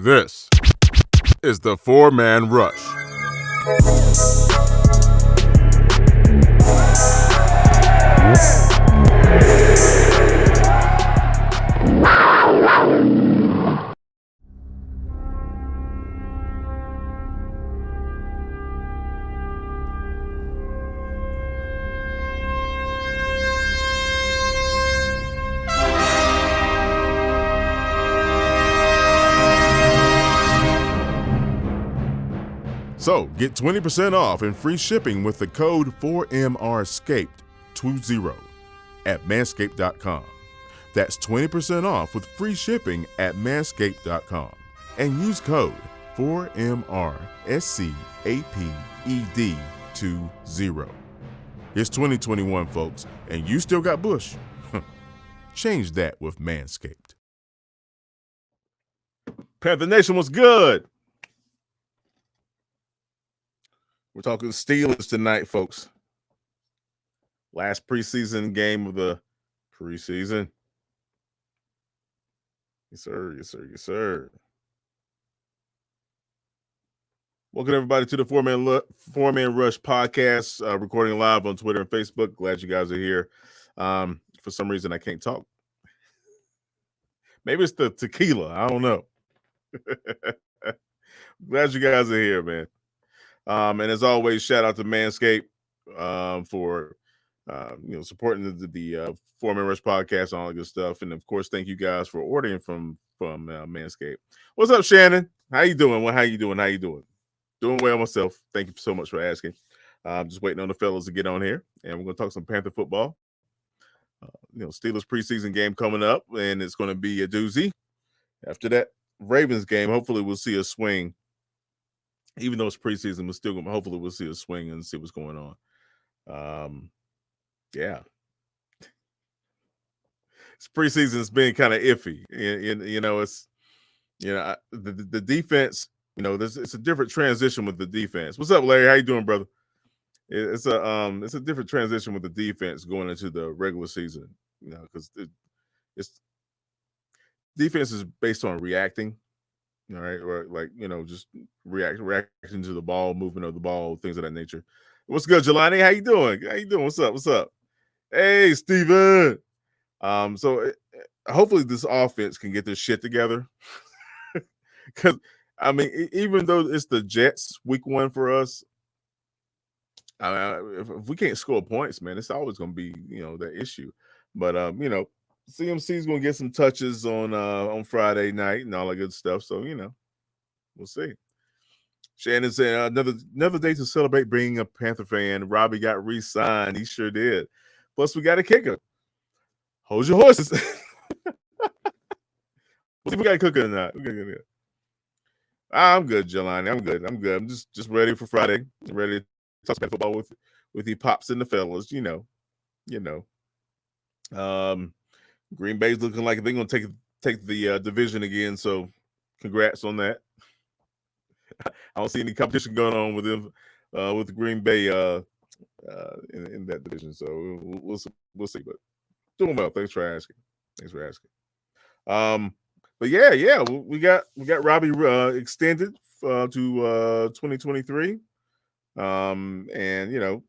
This is the four-man rush. So, get 20% off and free shipping with the code 4MRSCAPED20 at manscaped.com. That's 20% off with free shipping at manscaped.com. And use code 4MRSCAPED20. It's 2021, folks, and you still got bush. Change that with Manscaped. Panther Nation, what's good? We're talking Steelers tonight, folks. Last preseason game of the preseason. Yes, sir. Yes, sir. Yes, sir. Welcome, everybody, to the Four-Man Rush podcast, recording live on Twitter and Facebook. Glad you guys are here. For some reason, I can't talk. Maybe it's the tequila. I don't know. Glad you guys are here, man. And as always, shout out to Manscaped for supporting the Four-Man Rush podcast and all that good stuff. And of course, thank you guys for ordering from Manscaped. What's up, Shannon? How you doing? How you doing? Doing well myself. Thank you so much for asking. Just waiting on the fellas to get on here, and we're gonna talk some Panther football. Steelers preseason game coming up, and it's going to be a doozy. After that Ravens game, hopefully we'll see a swing. Even though it's preseason, hopefully we'll see a swing and see what's going on. Yeah. It's preseason. It's been kind of iffy. The defense, it's a different transition with the defense. What's up, Larry? How you doing, brother? It's a different transition with the defense going into the regular season, because it's defense is based on reacting. All right, or just reaction to the ball, movement of the ball, things of that nature. What's good, Jelani? How you doing? What's up? Hey, Steven. So hopefully this offense can get this shit together. Because even though it's the Jets week 1 for us, if we can't score points, man, it's always going to be that issue. But CMC is going to get some touches on Friday night and all that good stuff. So, we'll see. Shannon said another day to celebrate being a Panther fan. Robbie got re-signed. He sure did. Plus, we got a kicker. Hold your horses. We'll see if we got a cooker or not. I'm good, Jelani. I'm good. I'm just ready for Friday. I'm ready to talk about football with the pops and the fellas. Green Bay's looking like they're going to take the division again, so congrats on that. I don't see any competition going on with them with Green Bay in that division, so we'll see. But doing well. Thanks for asking. But yeah, we got Robbie extended to 2023, and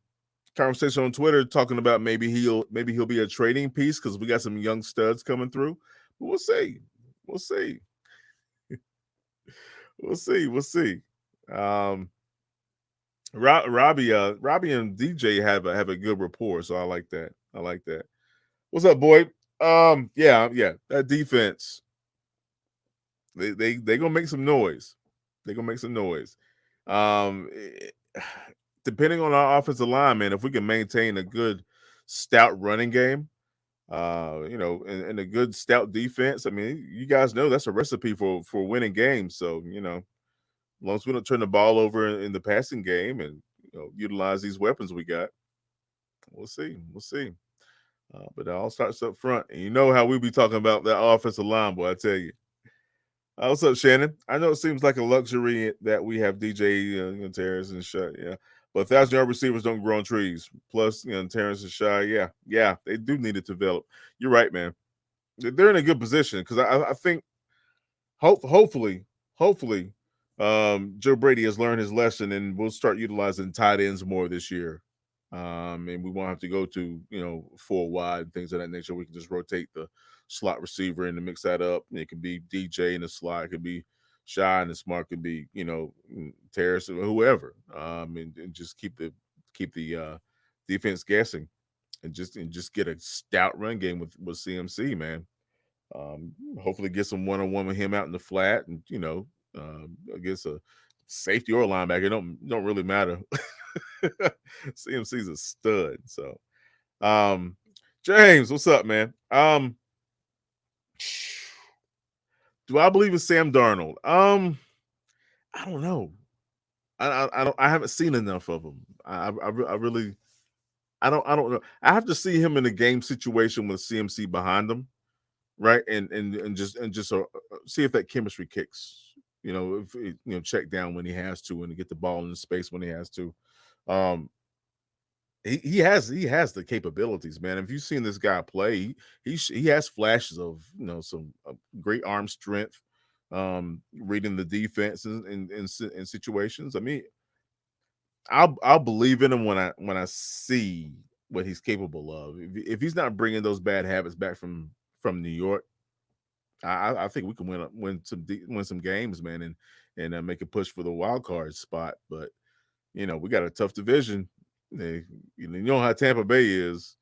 conversation on Twitter talking about maybe he'll be a trading piece because we got some young studs coming through. But we'll see. Robbie and DJ have a good rapport, so I like that. What's up, boy? Yeah, that defense. They gonna make some noise. Depending on our offensive line, man, if we can maintain a good stout running game, and a good stout defense, you guys know that's a recipe for winning games. So, as long as we don't turn the ball over in the passing game and utilize these weapons we got, we'll see. But it all starts up front, and you know how we be talking about that offensive line, boy. I tell you. What's up, Shannon? I know it seems like a luxury that we have DJ, Terrence and Shaq, yeah. But 1,000-yard receivers don't grow on trees. Plus, Terrence and Shaq, yeah, they do need to develop. You're right, man. They're in a good position because I think hopefully hopefully, Joe Brady has learned his lesson, and we'll start utilizing tight ends more this year. And we won't have to go to 4 wide, things of that nature. We can just rotate the slot receiver and mix that up. It could be DJ in the slot, it could be Shy in the smart, it could be Terrace or whoever. And just keep the defense guessing, and just get a stout run game with CMC, man. Hopefully get some one-on-one with him out in the flat, and against a safety or a linebacker, don't really matter. CMC's a stud. So James, what's up, man? Do I believe in Sam Darnold? I don't know. I haven't seen enough of him. I really I don't know. I have to see him in a game situation with CMC behind him, right? And just see if that chemistry kicks. If check down when he has to, and to get the ball in space when he has to. He has the capabilities, man. If you've seen this guy play, he has flashes of some great arm strength, reading the defense in situations. I mean, I'll believe in him when I see what he's capable of. If he's not bringing those bad habits back from New York, I think we can win some games, man, and make a push for the wild card spot. But we got a tough division. You know how Tampa Bay is,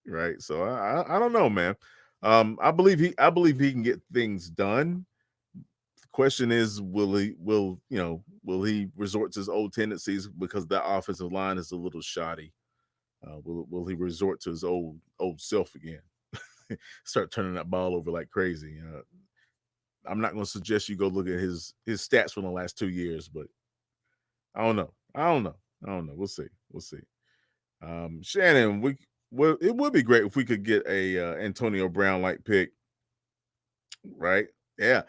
right? So I don't know, man. I believe he can get things done. The question is, will he resort to his old tendencies because that offensive line is a little shoddy? Will he resort to his old self again? Start turning that ball over like crazy. I'm not going to suggest you go look at his stats from the last 2 years, but I don't know. We'll see. Shannon, it would be great if we could get a Antonio Brown like pick, right? Yeah.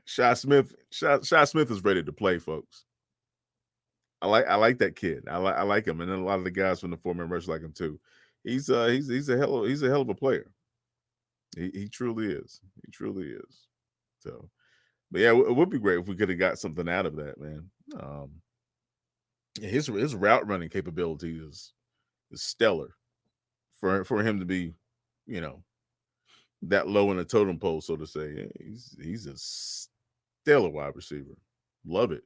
Shy Smith is ready to play, folks. I like that kid. I like him, and then a lot of the guys from the 4-man rush like him too. He's a hell of a player. He truly is. So, but yeah, it would be great if we could have got something out of that, man. His route running capability is stellar for him to be, that low in the totem pole, so to say. He's a stellar wide receiver. Love it.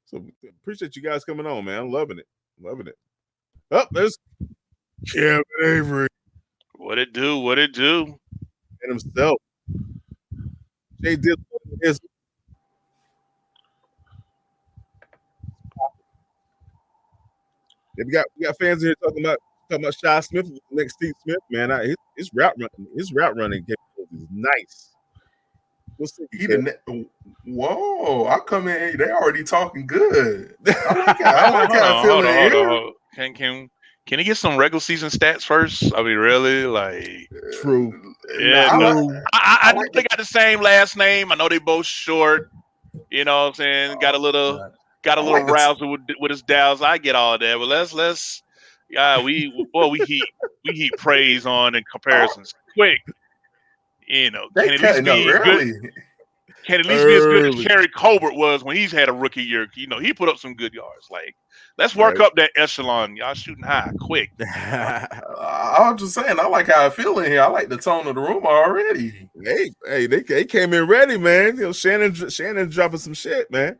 So appreciate you guys coming on, man. I'm loving it. Oh, there's Kevin Avery. What it do? And himself. Jay did his. We got fans here talking about Shy Smith next Steve Smith, man. His route running capability is nice. We'll see. Whoa! I come in, they already talking good. I like how I feel in here. Can he get some regular season stats first? I mean, really, like true. Yeah, I think they got the same last name. I know they both short. You know what I'm saying? Got a little razzle with his doubts. I get all that, but let's we heap praise on in comparisons quick. Can at least be good. Can at least be as good as Kerry Colbert was when he's had a rookie year. He put up some good yards. Like, let's work up that echelon. Y'all shooting high, quick. I was just saying, I like how I feel in here. I like the tone of the room already. Hey, they came in ready, man. Shannon dropping some shit, man.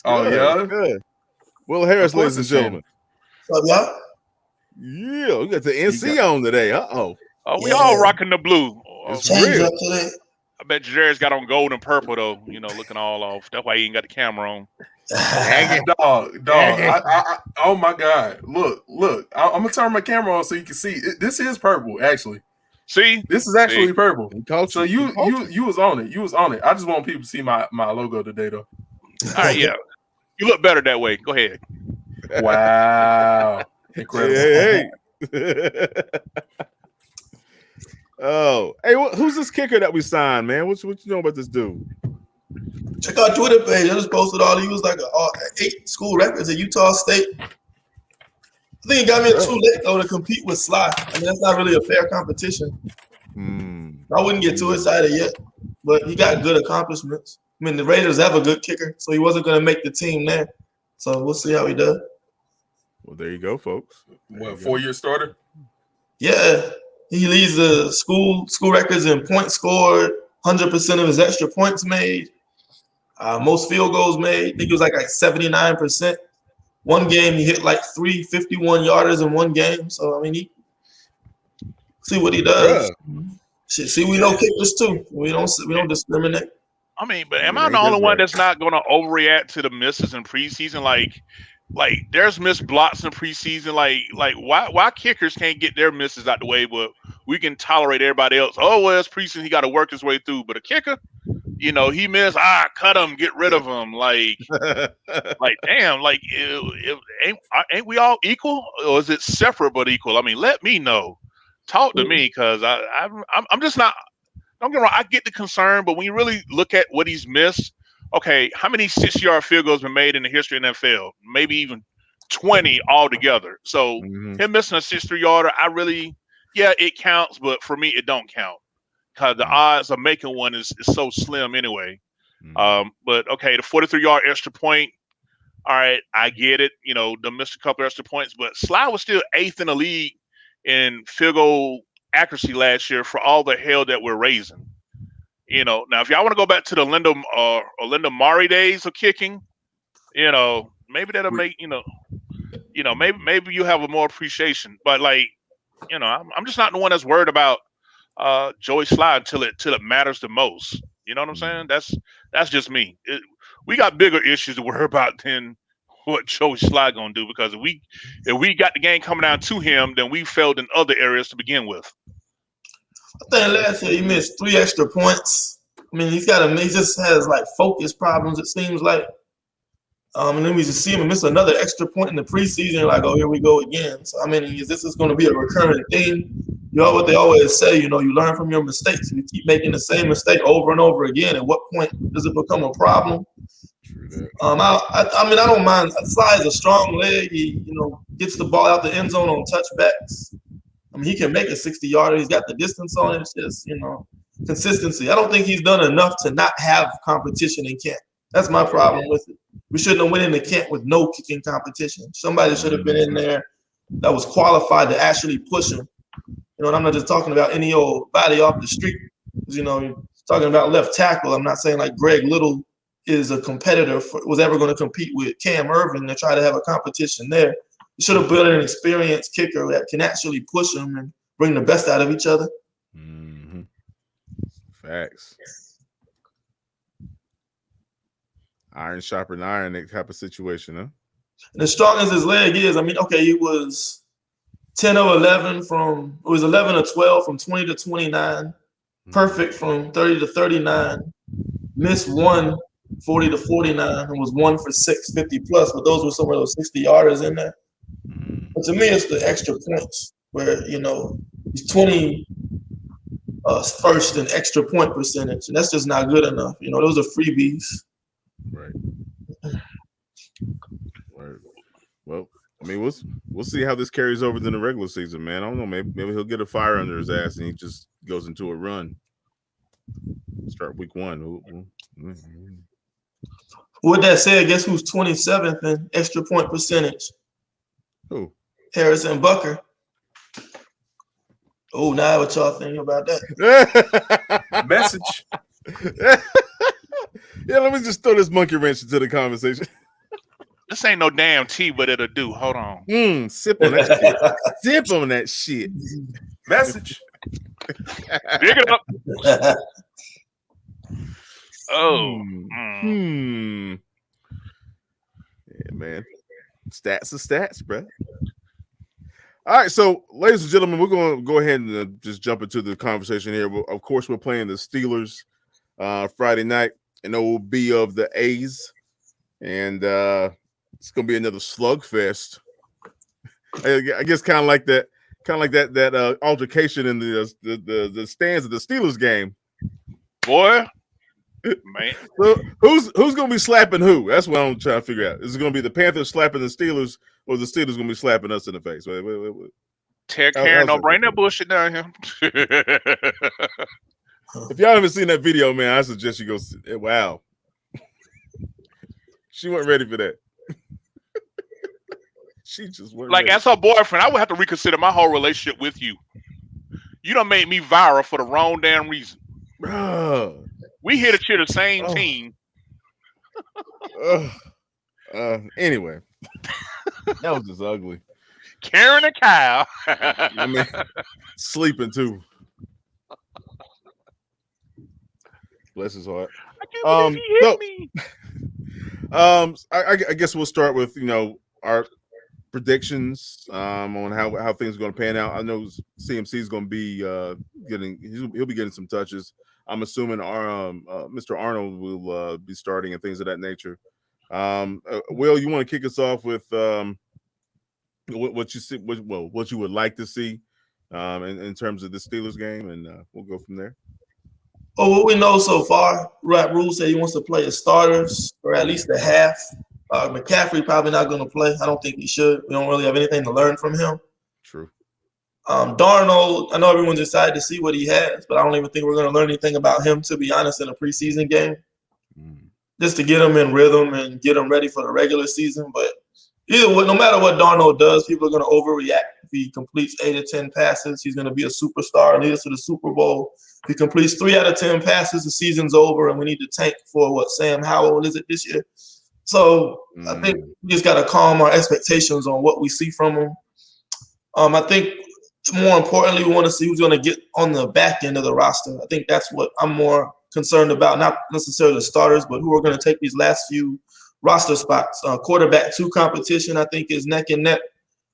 Oh yeah, good. Will Harris, ladies and gentlemen. What's up, y'all? Yeah, we got the NC on today. Oh, we all rocking the blue. It's real. Up today. I bet JaDarius got on gold and purple though. Looking all off. That's why he ain't got the camera on. Dog. Oh my God! Look. I'm gonna turn my camera on so you can see. This is purple, actually. See, this is actually purple. So you was on it. You was on it. I just want people to see my logo today, though. All right, yeah. You look better that way. Go ahead. Wow, incredible. Hey. Oh, hey, who's this kicker that we signed, man? What you know about this dude? Check out Twitter page. I just posted all. He was like 8 school records at Utah State. I think he got me too late though to compete with Sly. I mean, that's not really a fair competition. I wouldn't get too excited yet, but he got good accomplishments. I mean, the Raiders have a good kicker, so he wasn't going to make the team there. So we'll see how he does. Well, there you go, folks. What, 4-year starter? Yeah. He leads the school records in points scored, 100% of his extra points made, most field goals made. I think it was like 79%. One game he hit like 3 51-yarders in one game. So, I mean, see what he does. Yeah. See, we know kickers too. We don't discriminate. I mean, but am I the only one that's not going to overreact to the misses in preseason? Like there's missed blocks in preseason. Like why kickers can't get their misses out the way, but we can tolerate everybody else? Oh, well, it's preseason. He got to work his way through. But a kicker, he missed. Cut him, get rid of him. Like damn. Like, ain't we all equal, or is it separate but equal? I mean, let me know. Talk to me, because I'm just not. Don't get me wrong, I get the concern, but when you really look at what he's missed, okay, how many 6-yard field goals been made in the history of the NFL? Maybe even 20 altogether. So him missing a 63-yarder, it counts, but for me, it don't count because the odds of making one is so slim anyway. But okay, the 43-yard extra point, all right, I get it. They missed a couple extra points, but Sly was still 8th in the league in field goal accuracy last year for all the hell that we're raising. Now if y'all want to go back to the Linda Murray days of kicking, maybe that'll make maybe you have a more appreciation. But I'm just not the one that's worried about Joey Sly until it matters the most. You know what I'm saying? That's just me. We got bigger issues to worry about than what Joey Sly gonna do, because if we got the game coming down to him, then we failed in other areas to begin with. I think last year he missed 3 extra points. I mean, he just has focus problems, it seems like. And then we just see him miss another extra point in the preseason, oh, here we go again. So I mean, this is going to be a recurring theme. What they always say, you learn from your mistakes. If you keep making the same mistake over and over again, at what point does it become a problem? I don't mind. Sly is a strong leg. He, gets the ball out the end zone on touchbacks. I mean, he can make a 60-yarder. He's got the distance on it. It's just, consistency. I don't think he's done enough to not have competition in Kent. That's my problem with it. We shouldn't have went into Kent with no kicking competition. Somebody should have been in there that was qualified to actually push him. And I'm not just talking about any old body off the street. You're talking about left tackle. I'm not saying Greg Little is a competitor was ever going to compete with Cam Irving to try to have a competition there. You should have built an experienced kicker that can actually push them and bring the best out of each other. Facts. Iron sharpening iron, that type of situation, huh? And as strong as his leg is, I mean, okay, he was 10 of 11 it was 11 of 12 from 20 to 29, perfect from 30 to 39, missed 1 40 to 49, and was 1 for 6 50 plus, but those were some of those 60-yarders in there. But to me, it's the extra points where, he's 20 first in extra point percentage, and that's just not good enough. Those are freebies. Right. Well, I mean, we'll see how this carries over in the regular season, man. I don't know. Maybe he'll get a fire under his ass and he just goes into a run. Start week 1. With that said, guess who's 27th in extra point percentage? Who? Harrison Bucker. Oh, now what y'all think about that? Message. Yeah, let me just throw this monkey wrench into the conversation. This ain't no damn tea, but it'll do. Hold on. Sip on that shit. Sip on that shit. Message. Dig it up. Oh. Yeah, man. Stats are stats, bro. All right, so ladies and gentlemen, we're going to go ahead and just jump into the conversation here. Of course, we're playing the Steelers Friday night, an OB of the A's, and it's going to be another slugfest. I guess kind of like that altercation in the stands of the Steelers game. Boy, man. So who's going to be slapping who? That's what I'm trying to figure out. Is it going to be the Panthers slapping the Steelers, or the Steelers going to be slapping us in the face? Wait. Karen, don't bring that bullshit down here. If y'all haven't seen that video, man, I suggest you go see it. Wow. She wasn't ready for that. She just wasn't like, ready. as her boyfriend, I would have to reconsider my whole relationship with you. You done made me viral for the wrong damn reason. Bro. We here to cheer the same team. Anyway, that was just ugly. Karen and Kyle. I mean, sleeping too. Bless his heart. I can't believe he hit me. I guess we'll start with our predictions on how things are going to pan out. I know CMC is going to be he'll be getting some touches. I'm assuming our Mr. Arnold will be starting and things of that nature. Will, you want to kick us off with what you see, what you would like to see in terms of the Steelers game, and we'll go from there. Oh, what we know so far, Rule said he wants to play his starters or at least a half. McCaffrey probably not going to play. I don't think he should. We don't really have anything to learn from him. True. Darnold, I know everyone's excited to see what he has, but I don't even think we're going to learn anything about him, to be honest, in a preseason game. Just to get him in rhythm and get him ready for the regular season. But either way, no matter what Darnold does, people are going to overreact. If he completes 8 or 10 passes, he's going to be a superstar and lead us to the Super Bowl. If he completes 3 out of 10 passes, the season's over, and we need to tank for Sam Howell is it this year? So I think we just got to calm our expectations on what we see from him. I think more importantly, we want to see who's going to get on the back end of the roster. I think that's what I'm more concerned about, not necessarily the starters, but who are going to take these last few roster spots. Quarterback 2 competition, I think, is neck and neck.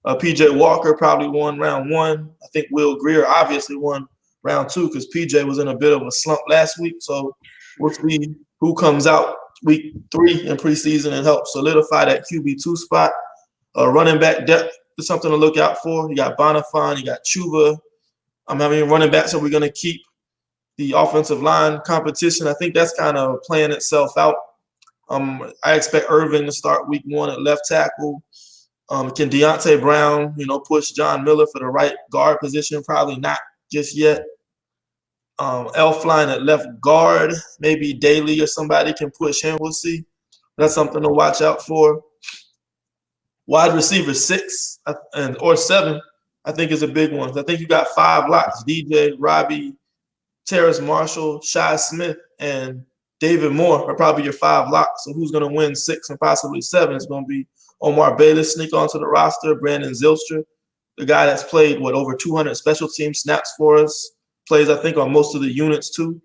PJ Walker probably won round 1. I think Will Greer obviously won round 2 because PJ was in a bit of a slump last week. So we'll see who comes out week 3 in preseason and help solidify that QB2 spot. Running back depth is something to look out for. You got Bonifant, you got Chuba. Running backs are we going to keep the offensive line competition. I think that's kind of playing itself out. I expect Irving to start week 1 at left tackle. Can Deontay Brown, push John Miller for the right guard position? Probably not just yet. Elfline at left guard, maybe Daly or somebody can push him. We'll see. That's something to watch out for. Wide receiver 6 or 7, I think is a big one. I think you got 5 locks: DJ, Robbie, Terrace Marshall, Shi Smith, and David Moore are probably your 5 locks. So who's going to win 6 and possibly 7 is going to be Omar Bayless sneak onto the roster, Brandon Zylstra, the guy that's played, over 200 special team snaps for us, plays, I think, on most of the units too.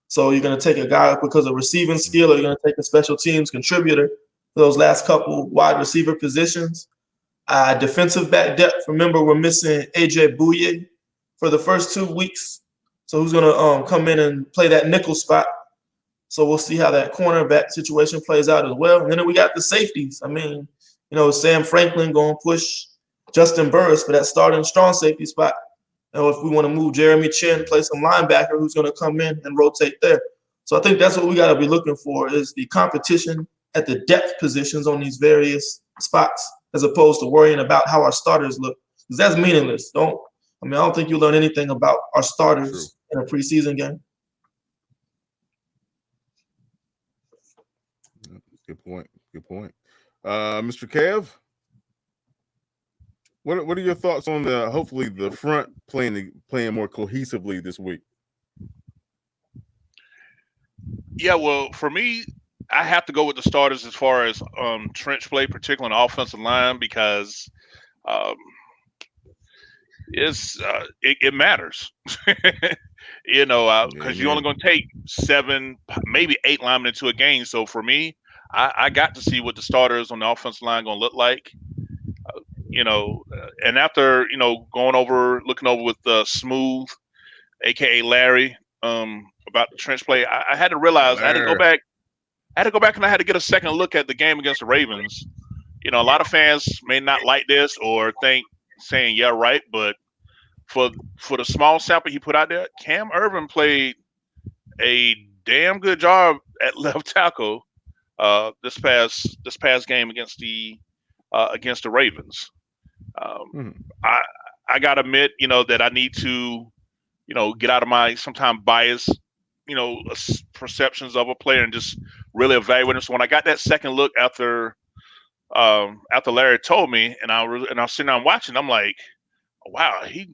So you're going to take a guy because of receiving skill, or you're going to take a special teams contributor for those last couple wide receiver positions. Defensive back depth, remember we're missing AJ Bouye for the first 2 weeks. So who's going to come in and play that nickel spot? So we'll see how that cornerback situation plays out as well. And then we got the safeties. Sam Franklin going to push Justin Burris for that starting strong safety spot. If we want to move Jeremy Chin, play some linebacker who's going to come in and rotate there. So I think that's what we got to be looking for, is the competition at the depth positions on these various spots, as opposed to worrying about how our starters look, because that's meaningless. I don't think you learn anything about our starters in a preseason game. Good point. Mr. Kev, what are your thoughts on hopefully the front playing more cohesively this week? Yeah, well, for me, I have to go with the starters as far as trench play, particularly on the offensive line, because it matters. Because you're only going to take 7, maybe 8 linemen into a game. So for me, I got to see what the starters on the offensive line going to look like. And after looking over with Smooth, aka Larry, about the trench play, I had to realize I had to go back. And I had to get a second look at the game against the Ravens. A lot of fans may not like this or saying yeah, right, but for the small sample he put out there, Cam Irving played a damn good job at left tackle this past game against the Ravens. I I gotta admit, that I need to, get out of my sometimes bias, perceptions of a player and just really evaluate him. So when I got that second look after Larry told me, and I was sitting down watching, I'm like, wow, he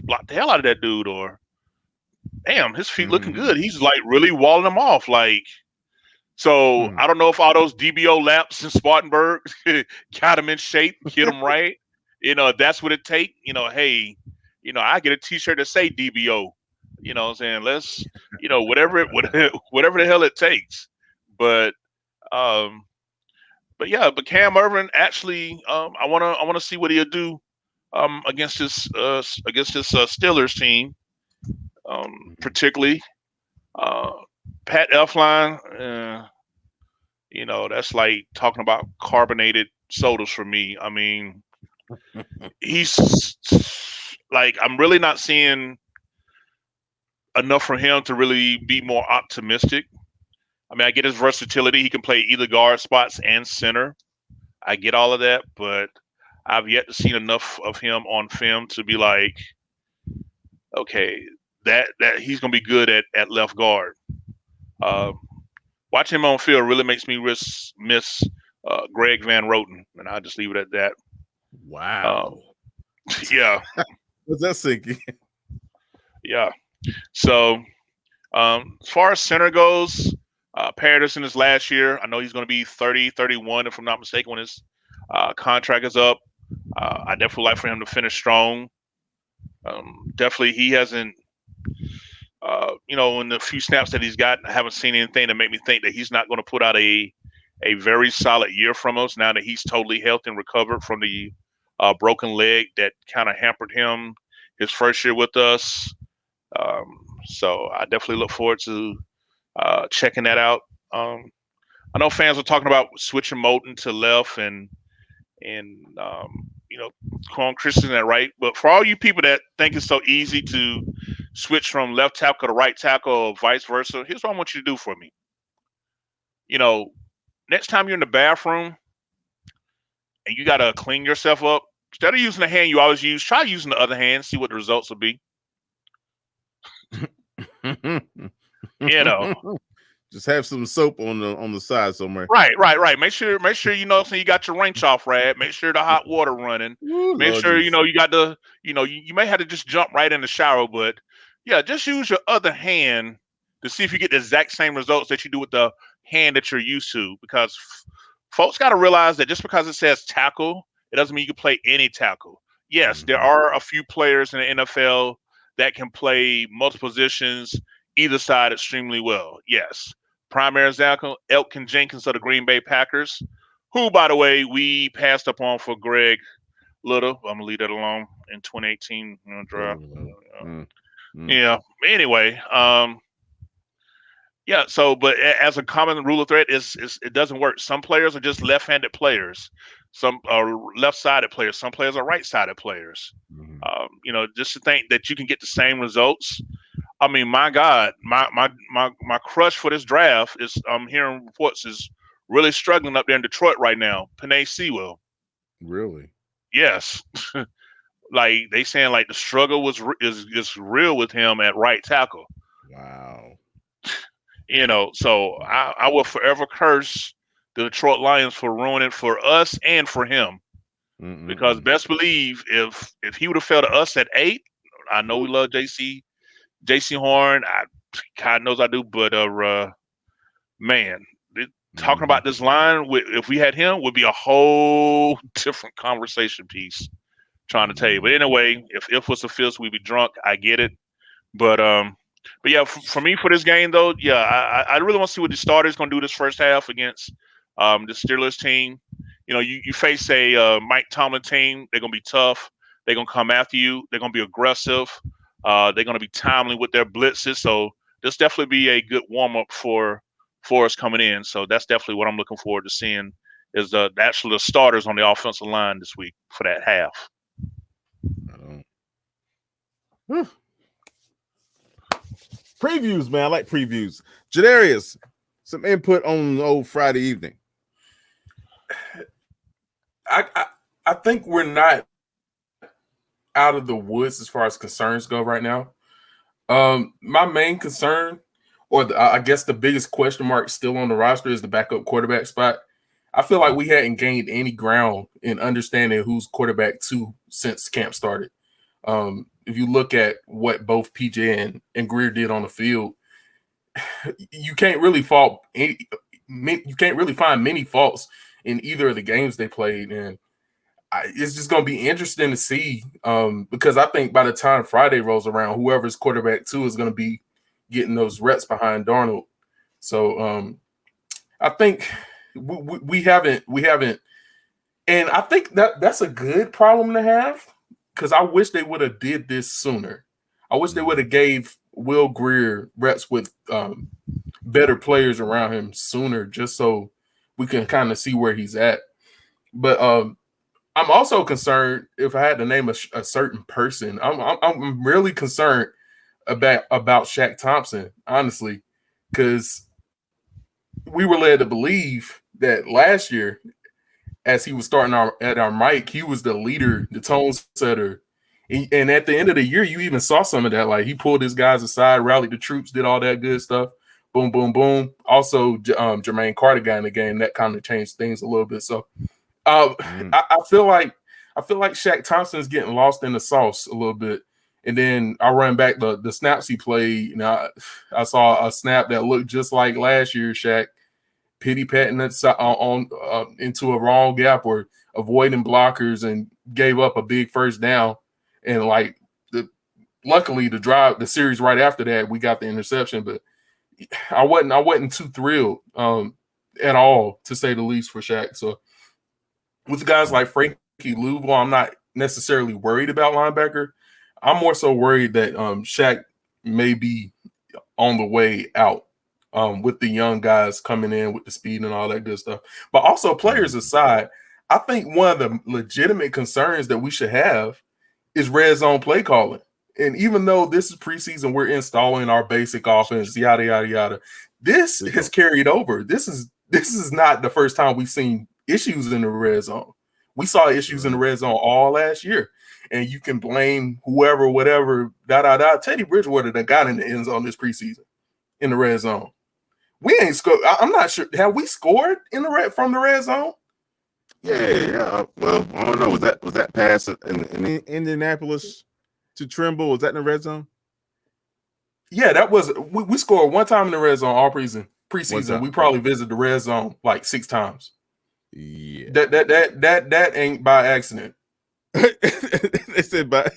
blocked the hell out of that dude, or damn, his feet looking good. He's like really walling them off, like. So I don't know if all those DBO laps in Spartanburg got him in shape, get him right. If that's what it take. Hey, I get a T-shirt that say DBO. What I'm saying? Let's, whatever the hell it takes. But Cam Irving actually, I wanna see what he'll do against this Steelers team, particularly Pat Elflein. That's like talking about carbonated sodas for me. I mean, he's like, I'm really not seeing enough from him to really be more optimistic. I mean, I get his versatility. He can play either guard spots and center. I get all of that, but I've yet to see enough of him on film to be like, okay, that he's gonna be good at left guard. Watching him on field really makes me miss Greg Van Roten, and I'll just leave it at that. Wow. Yeah. What's that sinking? Yeah. So, as far as center goes, Paradis in his last year, I know he's going to be 30, 31, if I'm not mistaken, when his contract is up. I definitely like for him to finish strong. Definitely, he hasn't, in the few snaps that he's got, I haven't seen anything to make me think that he's not going to put out a very solid year from us now that he's totally healthy and recovered from the broken leg that kind of hampered him his first year with us. So I definitely look forward to checking that out. I know fans are talking about switching Moulton to left and Quan Christensen at right. But for all you people that think it's so easy to switch from left tackle to right tackle or vice versa, here's what I want you to do for me. Next time you're in the bathroom and you got to clean yourself up, instead of using the hand you always use, try using the other hand, see what the results will be. Just have some soap on the side somewhere. Right. Make sure so you got your wrench off rad. Make sure the hot water running. Make sure you got the you may have to just jump right in the shower, but yeah, just use your other hand to see if you get the exact same results that you do with the hand that you're used to. Because folks got to realize that just because it says tackle, it doesn't mean you can play any tackle. Yes, there are a few players in the NFL that can play multiple positions, either side extremely well. Yes. Primary example, Elkin Jenkins of the Green Bay Packers, who, by the way, we passed up on for Greg Little. I'm going to leave that alone in 2018 draft. Yeah. Anyway, yeah. So, but as a common rule of thread, it doesn't work. Some players are just left-handed players. Some are left-sided players. Some players are right-sided players. Just to think that you can get the same results. I mean, my God, my crush for this draft is I'm hearing reports is really struggling up there in Detroit right now. Penei Sewell. Really? Yes. Like they saying like the struggle is real with him at right tackle. Wow. So I will forever curse the Detroit Lions for ruining it for us and for him. Because best believe if he would have fell to us at 8, I know we love JC Horn. God knows I do, but man, talking about this line, if we had him, would be a whole different conversation piece. Trying to tell you, but anyway, if was a fist, we'd be drunk. I get it, but yeah, for me for this game though, yeah, I really want to see what the starters gonna do this first half against the Steelers team. You face a Mike Tomlin team. They're gonna be tough. They're gonna come after you. They're gonna be aggressive. They're going to be timely with their blitzes, so this definitely be a good warm up for us coming in. So that's definitely what I'm looking forward to seeing is actually the starters on the offensive line this week for that half. Previews, man. I like previews. JaDarius, some input on old Friday evening. I think we're not out of the woods as far as concerns go right now. My main concern, or I guess the biggest question mark still on the roster, is the backup quarterback spot. I feel like we hadn't gained any ground in understanding who's quarterback 2 since camp started. If you look at what both PJ and Greer did on the field, you can't really find many faults in either of the games they played, and it's just going to be interesting to see because I think by the time Friday rolls around, whoever's quarterback 2 is going to be getting those reps behind Darnold. So I think we haven't, and I think that's a good problem to have because I wish they would have did this sooner. I wish they would have gave Will Greer reps with better players around him sooner, just so we can kind of see where he's at. But I'm also concerned, if I had to name a certain person, I'm really concerned about Shaq Thompson, honestly, because we were led to believe that last year, as he was starting at our mic, he was the leader, the tone setter. And at the end of the year, you even saw some of that. Like, he pulled his guys aside, rallied the troops, did all that good stuff. Boom, boom, boom. Also, Jermaine Carter got in the game. That kind of changed things a little bit. So I feel like Shaq Thompson is getting lost in the sauce a little bit. And then I run back the snaps he played. You know, I saw a snap that looked just like last year, Shaq pity-patting on into a wrong gap or avoiding blockers and gave up a big first down. And like luckily the series right after that, we got the interception, but I wasn't too thrilled at all, to say the least, for Shaq. So with guys like Frankie Louisville, I'm not necessarily worried about linebacker. I'm more so worried that Shaq may be on the way out with the young guys coming in with the speed and all that good stuff. But also, players aside, I think one of the legitimate concerns that we should have is red zone play calling. And even though this is preseason, we're installing our basic offense, yada, yada, yada. This has carried over. This is not the first time we've seen issues in the red zone. We saw issues in the red zone all last year. And you can blame whoever, whatever, Teddy Bridgewater that got in the end zone this preseason in the red zone. We ain't scored. I'm not sure. Have we scored from the red zone? Yeah. Well, I don't know. Was that pass in Indianapolis to Trimble? Was that in the red zone? Yeah, that was. We scored one time in the red zone all preseason. We probably visited the red zone like 6 times. Yeah. That ain't by accident. They said by.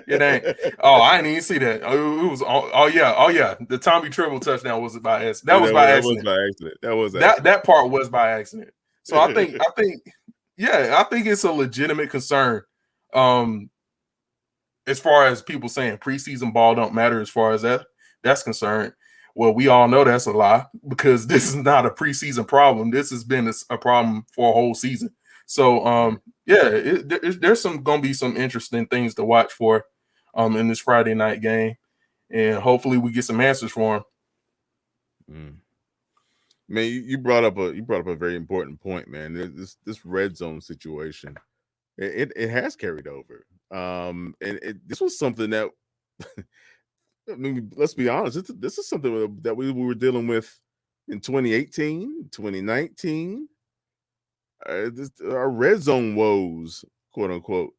It ain't. Oh, I didn't even see that. It was. Oh yeah. The Tommy Trimble touchdown was by accident. That was by accident. That part was by accident. So I think it's a legitimate concern. As far as people saying preseason ball don't matter as far as that's concerned. Well, we all know that's a lie because this is not a preseason problem. This has been a problem for a whole season. So there's gonna be some interesting things to watch for in this Friday night game, and hopefully we get some answers for them. Man, you brought up a very important point, man. This red zone situation, it has carried over. And this was something that I mean, let's be honest, this is something that we were dealing with in 2018, 2019. Our red zone woes, quote unquote.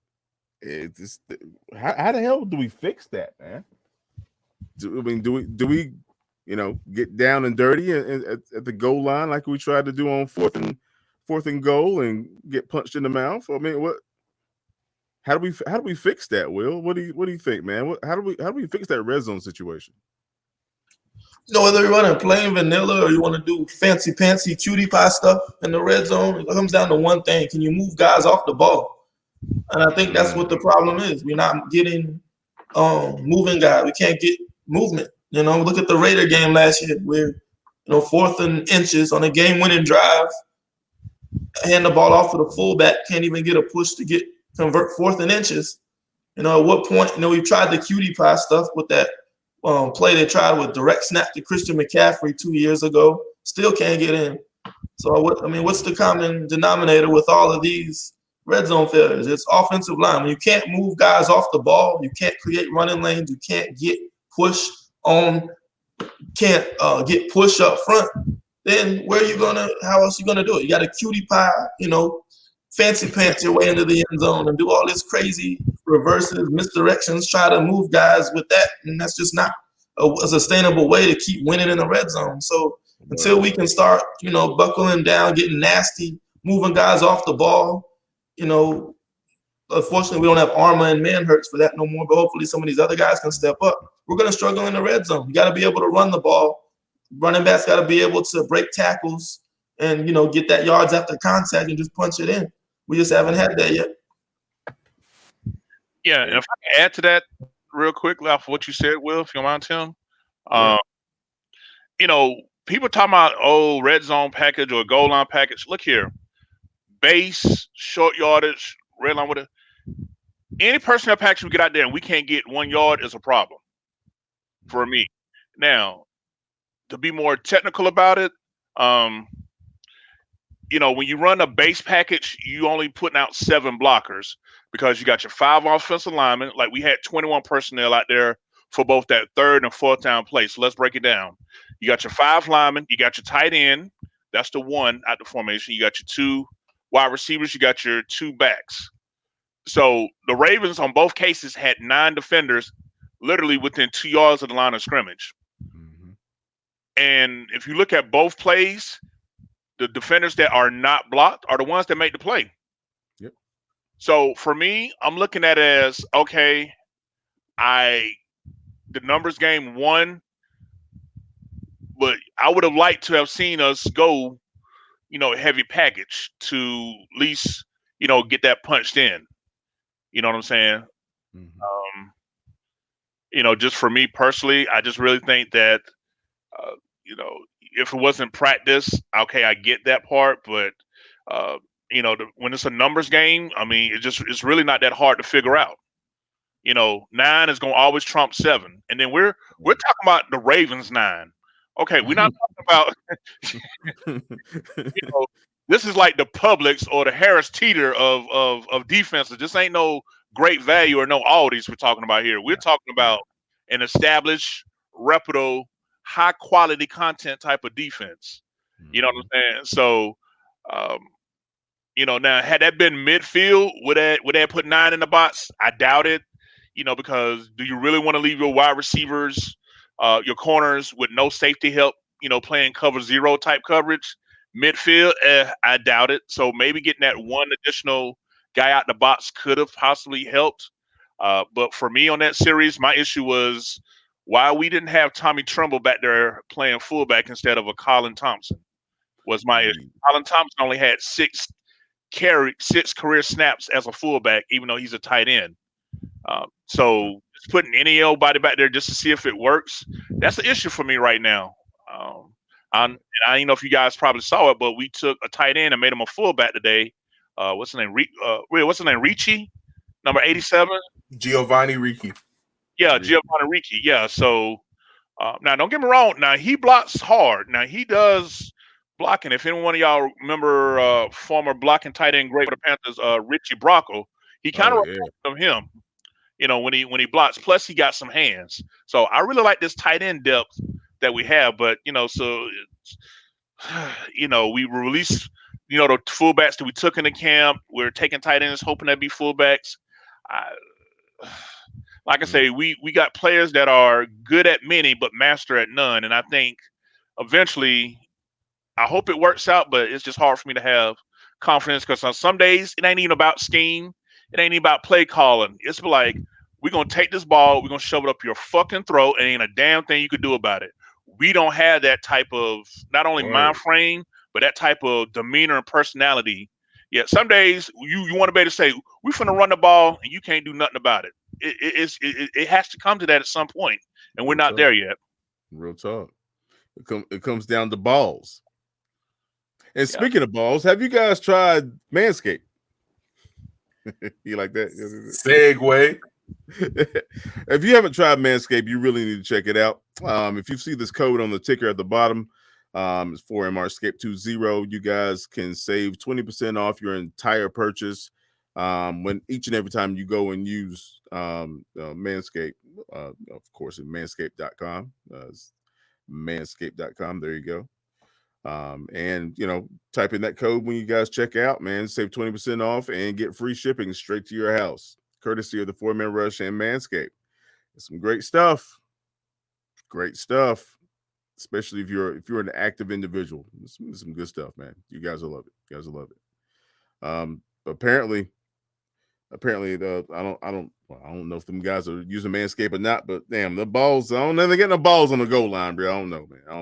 How the hell do we fix that, man? Do we get down and dirty at the goal line like we tried to do on fourth and goal and get punched in the mouth? I mean, what? How do we fix that, Will? What do you think, man? How do we fix that red zone situation? Whether you want to plain vanilla or you want to do fancy pantsy cutie pie stuff in the red zone, it comes down to one thing: can you move guys off the ball? And I think that's what the problem is. We're not getting moving guys. We can't get movement. Look at the Raider game last year. We're 4th and inches on a game-winning drive. Hand the ball off to the fullback. Can't even get a push to convert 4th and inches. At what point? We tried the cutie pie stuff with that play they tried with direct snap to Christian McCaffrey 2 years ago. Still can't get in. So what's the common denominator with all of these red zone failures. It's offensive line. When you can't move guys off the ball, you can't create running lanes, you can't get push on, can't get push up front, then how else are you gonna do it? You got to cutie pie, fancy pants your way into the end zone and do all this crazy reverses, misdirections, try to move guys with that, and that's just not a sustainable way to keep winning in the red zone. So until we can start, buckling down, getting nasty, moving guys off the ball, unfortunately we don't have Armour and Manhurts for that no more, but hopefully some of these other guys can step up. We're going to struggle in the red zone. You got to be able to run the ball. Running backs got to be able to break tackles and, get that yards after contact and just punch it in. We just haven't had that yet. Yeah, and if I can add to that real quickly off what you said, Will, if you don't mind, Tim. People talking about, red zone package or goal line package. Look here. Base, short yardage, red line with it. Any personnel package we get out there and we can't get 1 yard is a problem for me. Now, to be more technical about it, when you run a base package, you only putting out 7 blockers because you got your 5 offensive linemen. Like we had 21 personnel out there for both that 3rd and 4th down play. So let's break it down. You got your 5 linemen, you got your tight end. That's the 1 out the formation. You got your 2 wide receivers, you got your 2 backs. So the Ravens on both cases had 9 defenders literally within 2 yards of the line of scrimmage. Mm-hmm. And if you look at both plays, the defenders that are not blocked are the ones that make the play. Yep. So for me, I'm looking at it as, okay, the numbers game won, but I would have liked to have seen us go, heavy package to at least, get that punched in. You know what I'm saying? Mm-hmm. Just for me personally, I just really think that, if it wasn't practice, okay, I get that part, but when it's a numbers game, I mean, it's really not that hard to figure out. 9 is gonna always trump 7, and then we're talking about the Ravens 9. Okay, we're not talking about this is like the Publix or the Harris Teeter of defenses. This ain't no Great Value or no Aldi's we're talking about here. We're talking about an established, reputable, high quality content type of defense. You know what I'm saying? So, now had that been midfield, would that put 9 in the box? I doubt it. Because do you really want to leave your wide receivers, your corners with no safety help? Playing cover 0 type coverage midfield. I doubt it. So maybe getting that 1 additional guy out the box could have possibly helped. But for me on that series, my issue was why we didn't have Tommy Tremble back there playing fullback instead of a Colin Thompson was my issue. Colin Thompson only had 6 career snaps as a fullback, even though he's a tight end. So just putting any old body back there just to see if it works, that's the issue for me right now. I don't know if you guys probably saw it, but we took a tight end and made him a fullback today. What's his name? What's his name? Ricci, number 87. Giovanni Ricci. Yeah, Giovanni Ricci. Yeah. So now, don't get me wrong. Now he blocks hard. Now he does blocking. If any one of y'all remember former blocking tight end great for the Panthers, Richie Brocco, he kind of reminds of him. When he blocks. Plus he got some hands. So I really like this tight end depth that we have. But so we released the fullbacks that we took in the camp. We're taking tight ends, hoping they'd be fullbacks. Like I say, we got players that are good at many but master at none. And I think eventually, I hope it works out, but it's just hard for me to have confidence because on some days it ain't even about scheme. It ain't even about play calling. It's like, we're going to take this ball, we're going to shove it up your fucking throat, and ain't a damn thing you could do about it. We don't have that type of, not only mind frame, but that type of demeanor and personality. Yeah, some days you want to be able to say, we're finna run the ball, and you can't do nothing about it. It has to come to that at some point, and we're not there yet. Real talk. It comes down to balls. And speaking of balls, have you guys tried Manscaped? You like that? Segue. If you haven't tried Manscaped, you really need to check it out. If you see this code on the ticker at the bottom, it's for MRScape20. You guys can save 20% off your entire purchase. when each and every time you go and use Manscaped, of course, at manscaped.com, manscaped.com. There you go. And type in that code when you guys check out, man. Save 20% off and get free shipping straight to your house, courtesy of the 4-Man Rush and Manscaped. It's some great stuff. Great stuff. Especially if you're an active individual. It's some good stuff, man. You guys will love it. You guys will love it. Apparently, I don't know if them guys are using Manscaped or not, but damn, the balls, I don't know, they're getting the balls on the goal line, bro. I don't know, man. I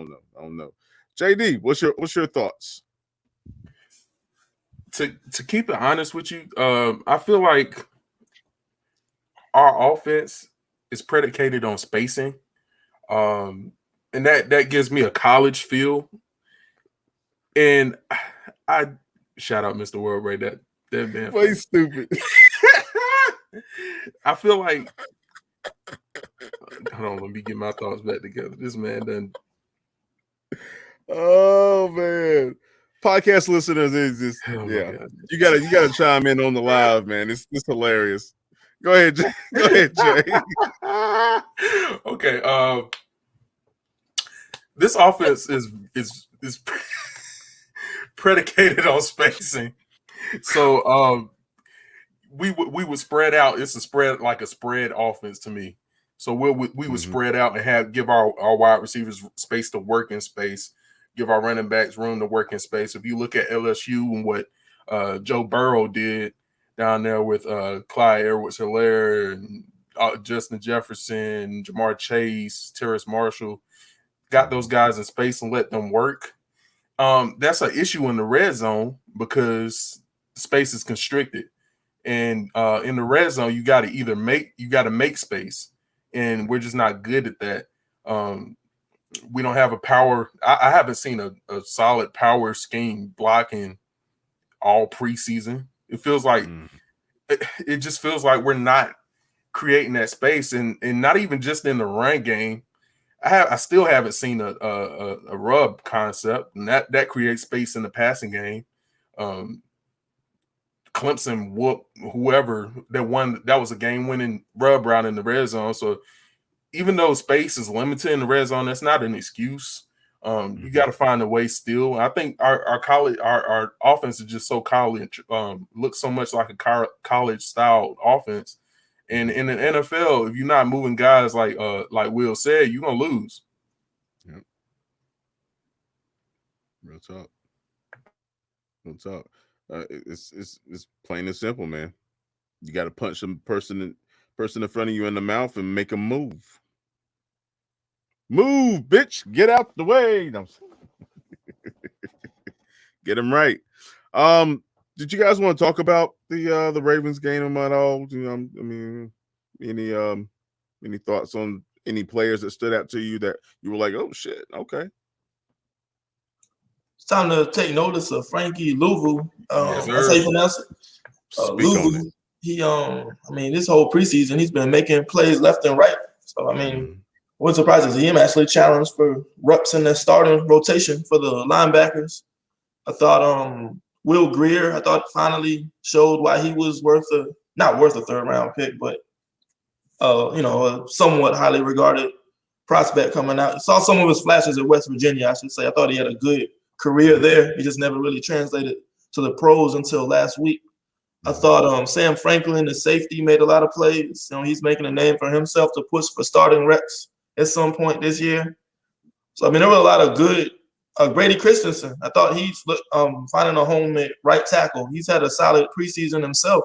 don't know. JD, what's your thoughts? To keep it honest with you, I feel like our offense is predicated on spacing. And that gives me a college feel. And I shout out Mr. World Ray, that man. Well, he's stupid. I feel like hold on, let me get my thoughts back together. This man done. Oh man. Podcast listeners is just yeah. You gotta chime in on the live, man. It's hilarious. Go ahead, Jay. Go ahead, Jay. Okay. This offense is predicated on spacing. So we would spread out. It's a spread offense to me. So we would spread out and give our wide receivers space to work in space, give our running backs room to work in space. If you look at LSU and what Joe Burrow did down there with Clyde Edwards-Helaire and Justin Jefferson, Jamar Chase, Terrace Marshall, got those guys in space and let them work. That's an issue in the red zone because space is constricted. And in the red zone, you got to make space, and we're just not good at that. We don't have a power. I haven't seen a solid power scheme blocking all preseason. It feels like it just feels like we're not creating that space, and not even just in the run game. I still haven't seen a rub concept, and that creates space in the passing game. Clemson whooped whoever that won. That was a game-winning rub route in the red zone. So even though space is limited in the red zone, that's not an excuse. You got to find a way still. I think our offense is just so college, looks so much like a college-style offense. And in the NFL, if you're not moving guys like Will said, you're going to lose. Yep. Real talk. Real talk. It's plain and simple, man. You got to punch some person in front of you in the mouth and make them move. Move, bitch! Get out the way. No. Get them right. Did you guys want to talk about the Ravens game at all? I mean, any thoughts on any players that stood out to you that you were like, oh shit, okay. It's time to take notice of Frankie Louvu. That's how you pronounce it. Louvu. He, this whole preseason, he's been making plays left and right. So, what surprises him actually challenged for reps in the starting rotation for the linebackers. I thought Will Greer, finally showed why he was not worth a third-round pick, but, a somewhat highly regarded prospect coming out. I saw some of his flashes at West Virginia, I should say. I thought he had a good career there. He just never really translated to the pros until last week. I thought Sam Franklin, the safety, made a lot of plays. He's making a name for himself to push for starting reps at some point this year. So, there were a lot of good. Brady Christensen, I thought he's finding a home at right tackle. He's had a solid preseason himself.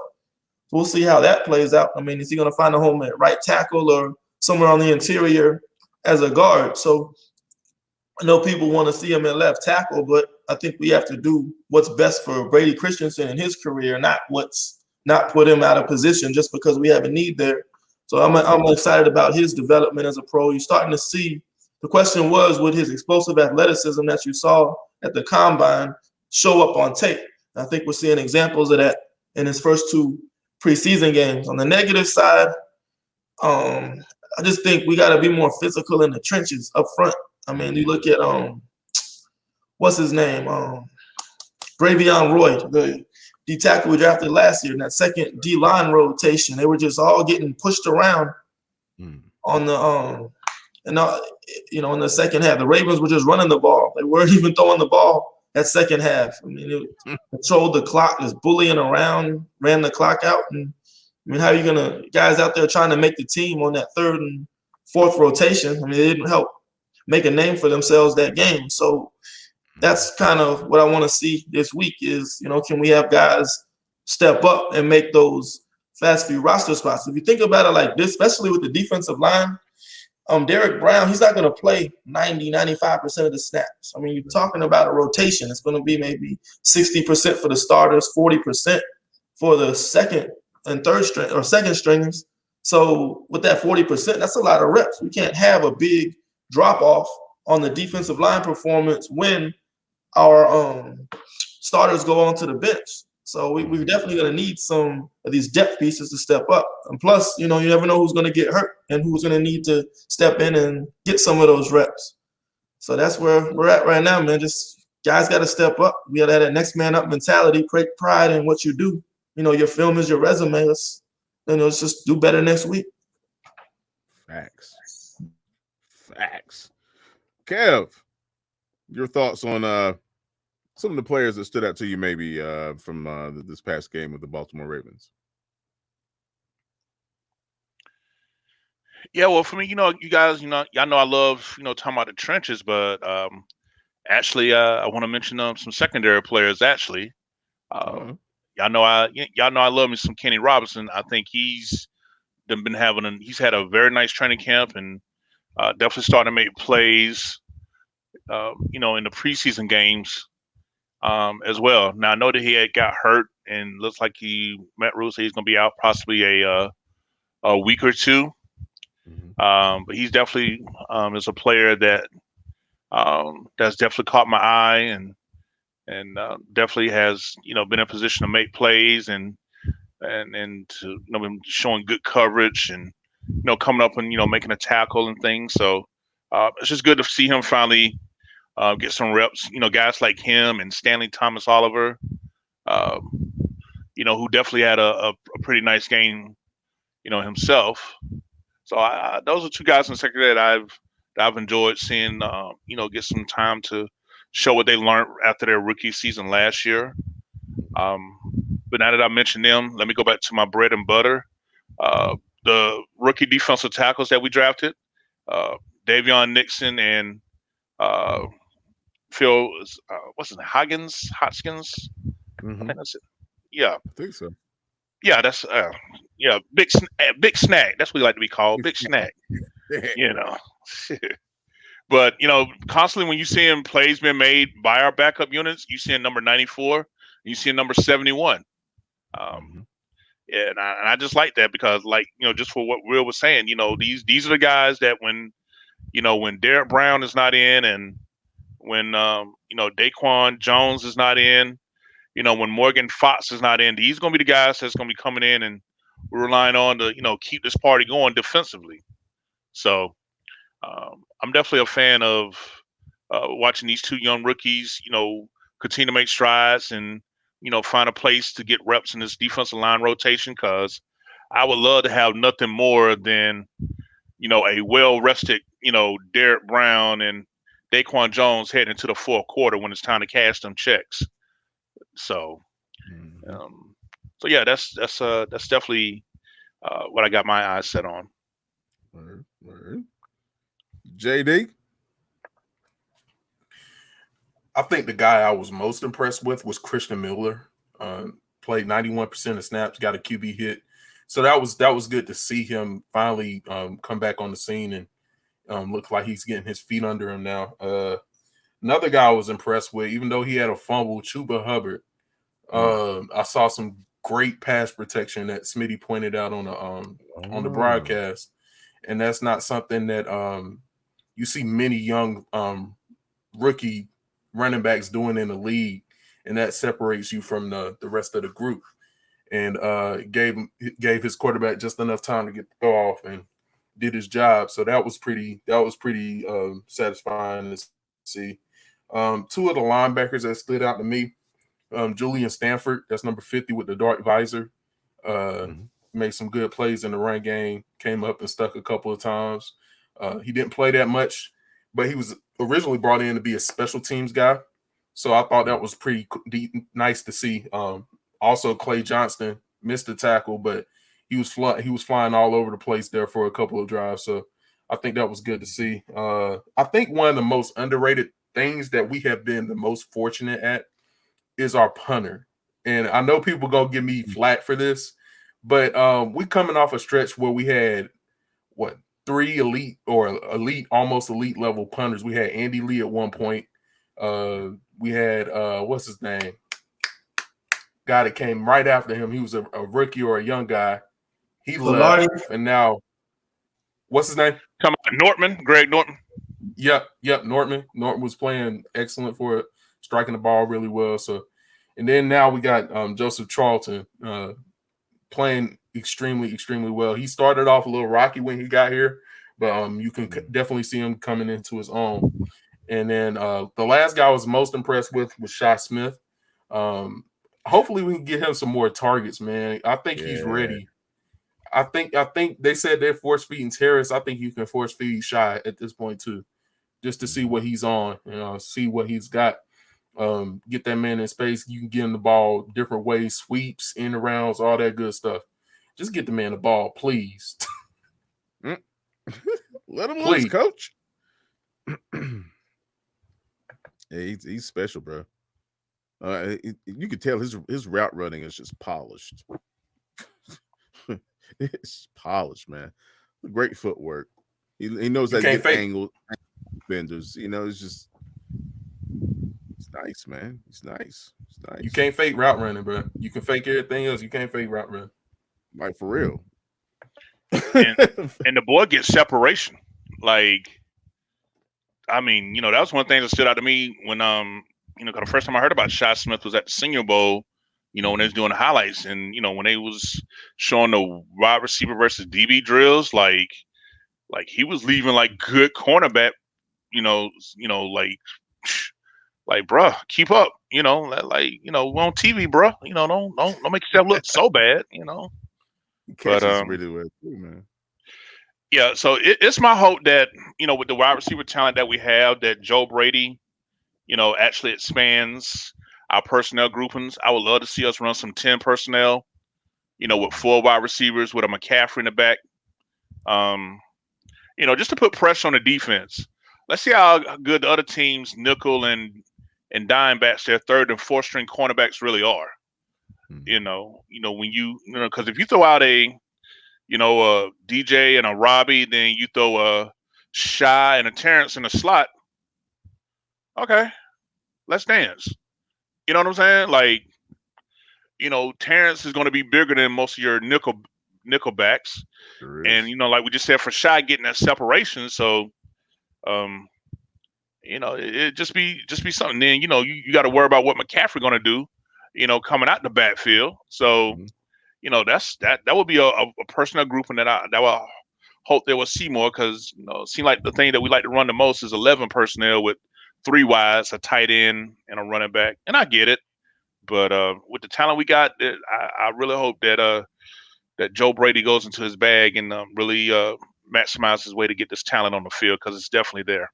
We'll see how that plays out. Is he going to find a home at right tackle or somewhere on the interior as a guard? So I know people want to see him at left tackle, but I think we have to do what's best for Brady Christensen in his career, not put him out of position just because we have a need there. So I'm excited about his development as a pro. You're starting to see. The question was, would his explosive athleticism that you saw at the combine show up on tape? I think we're seeing examples of that in his first two preseason games. On the negative side, I just think we got to be more physical in the trenches up front. You look at what's his name, Bravion Roy, the D tackle we drafted last year in that second D line rotation. They were just all getting pushed around on the in the second half. The Ravens were just running the ball. They weren't even throwing the ball that second half. I mean, it controlled the clock, just bullying around, ran the clock out. And I mean, how are you gonna guys out there trying to make the team on that third and fourth rotation? I mean, they didn't help make a name for themselves that game. So that's kind of what I want to see this week is, can we have guys step up and make those fast few roster spots? If you think about it like this, especially with the defensive line, Derek Brown, he's not going to play 95% of the snaps. I mean, you're talking about a rotation. It's going to be maybe 60% for the starters, 40% for the second and third string or second stringers. So with that 40%, that's a lot of reps. We can't have a big drop off on the defensive line performance when our starters go onto the bench. So we're definitely going to need some of these depth pieces to step up. And plus, you never know who's going to get hurt and who's going to need to step in and get some of those reps. So that's where we're at right now, man. Just guys got to step up. We got to have that next man up mentality, take pride in what you do. Your film is your resume. Let's just do better next week. Facts. Kev, your thoughts on some of the players that stood out to you maybe from this past game with the Baltimore Ravens? Yeah, well, for me, you guys, y'all know I love, talking about the trenches, but actually, I want to mention some secondary players. Actually, y'all know I love me some Kenny Robinson. I think he's had a very nice training camp and definitely starting to make plays, in the preseason games as well. Now I know that he had got hurt and looks like Matt Rule said he's going to be out possibly a week or two. But he's definitely is a player that that's definitely caught my eye and definitely has been in a position to make plays and to been showing good coverage and coming up and making a tackle and things. So it's just good to see him finally get some reps. Guys like him and Stanley Thomas Oliver, who definitely had a pretty nice game, himself. So those are two guys in the secondary that I've enjoyed seeing, get some time to show what they learned after their rookie season last year. But now that I mentioned them, let me go back to my bread and butter. The rookie defensive tackles that we drafted, Davion Nixon and Phil, what's his name? Hoskins? I think that's it. Yeah. I think so. Yeah, that's big snack. That's what we like to be called, big snack. But constantly when you see plays being made by our backup units, you see number 94, and you see number 71. And I just like that because, just for what Will was saying, these are the guys that when Derek Brown is not in, and when Daquan Jones is not in. When Morgan Fox is not in, these are going to be the guys that's going to be coming in and we're relying on to, keep this party going defensively. So I'm definitely a fan of watching these two young rookies, continue to make strides and, find a place to get reps in this defensive line rotation because I would love to have nothing more than, a well-rested, Derek Brown and Daquan Jones heading into the fourth quarter when it's time to cash them checks. So, that's definitely what I got my eyes set on. Word. JD, I think the guy I was most impressed with was Christian Miller. Played 91% of snaps, got a QB hit, so that was good to see him finally come back on the scene and look like he's getting his feet under him now. Another guy I was impressed with, even though he had a fumble, Chuba Hubbard. I saw some great pass protection that Smitty pointed out on the broadcast, and that's not something that you see many young rookie running backs doing in the league, and that separates you from the rest of the group. And gave his quarterback just enough time to get the throw off and did his job. So that was pretty satisfying to see. Two of the linebackers that stood out to me, Julian Stanford, that's number 50 with the dark visor. Made some good plays in the run game, came up and stuck a couple of times. He didn't play that much, but he was originally brought in to be a special teams guy. So I thought that was pretty nice to see. Also, Clay Johnston missed the tackle, but he was flying all over the place there for a couple of drives. So I think that was good to see. I think one of the most underrated things that we have been the most fortunate at is our punter. And I know people gonna give me flack for this, but we coming off a stretch where we had three elite, almost elite level punters. We had Andy Lee at one point. We had what's his name? Guy that came right after him. He was a rookie or a young guy. He left, and now what's his name? Come on, Greg Norton. Yep, Norton. Norton was playing excellent for it, striking the ball really well. So, and then now we got Joseph Charlton playing extremely, extremely well. He started off a little rocky when he got here, but you can definitely see him coming into his own. And then the last guy I was most impressed with was Shaq Smith. Hopefully we can get him some more targets, man. I think he's ready. I think they said they're force feeding Terrace. I think you can force feed Shaq at this point too, just to see what he's on, see what he's got. Get that man in space. You can get him the ball different ways, sweeps, in the rounds, all that good stuff. Just get the man the ball, please. Let him loose, coach. Yeah, he's special, bro. You could tell his route running is just polished. It's polished, man. Great footwork. He knows how to get angled benders. It's nice, man. It's nice. You can't fake route running, bro. You can fake everything else. You can't fake route running. Like, for real. and the boy gets separation. Like, I mean, that was one thing that stood out to me when the first time I heard about Shaq Smith was at the Senior Bowl, when they was doing the highlights, and when they was showing the wide receiver versus DB drills, like he was leaving like good cornerback, like bruh, keep up, we're on TV, bruh, don't make yourself look so bad, But really well too, man. Yeah, so it's my hope that with the wide receiver talent that we have, that Joe Brady, actually expands our personnel groupings. I would love to see us run some 10 personnel, with 4 wide receivers with a McCaffrey in the back. Just to put pressure on the defense. Let's see how good the other teams, nickel and dime backs, their third and fourth string cornerbacks really are. When because if you throw out a DJ and a Robbie, then you throw a Shy and a Terrence in the slot. Okay, let's dance. You know what I'm saying? Like, Terrence is going to be bigger than most of your nickel backs, and like we just said, for Shy getting that separation. So, it just be something. Then you got to worry about what McCaffrey going to do, coming out the backfield. So, that would be a personnel grouping that I will hope they will see more, because it seems like the thing that we like to run the most is 11 personnel with 3 wides, a tight end, and a running back. And I get it, but with the talent we got, I really hope that Joe Brady goes into his bag and really maximizes his way to get this talent on the field, because it's definitely there.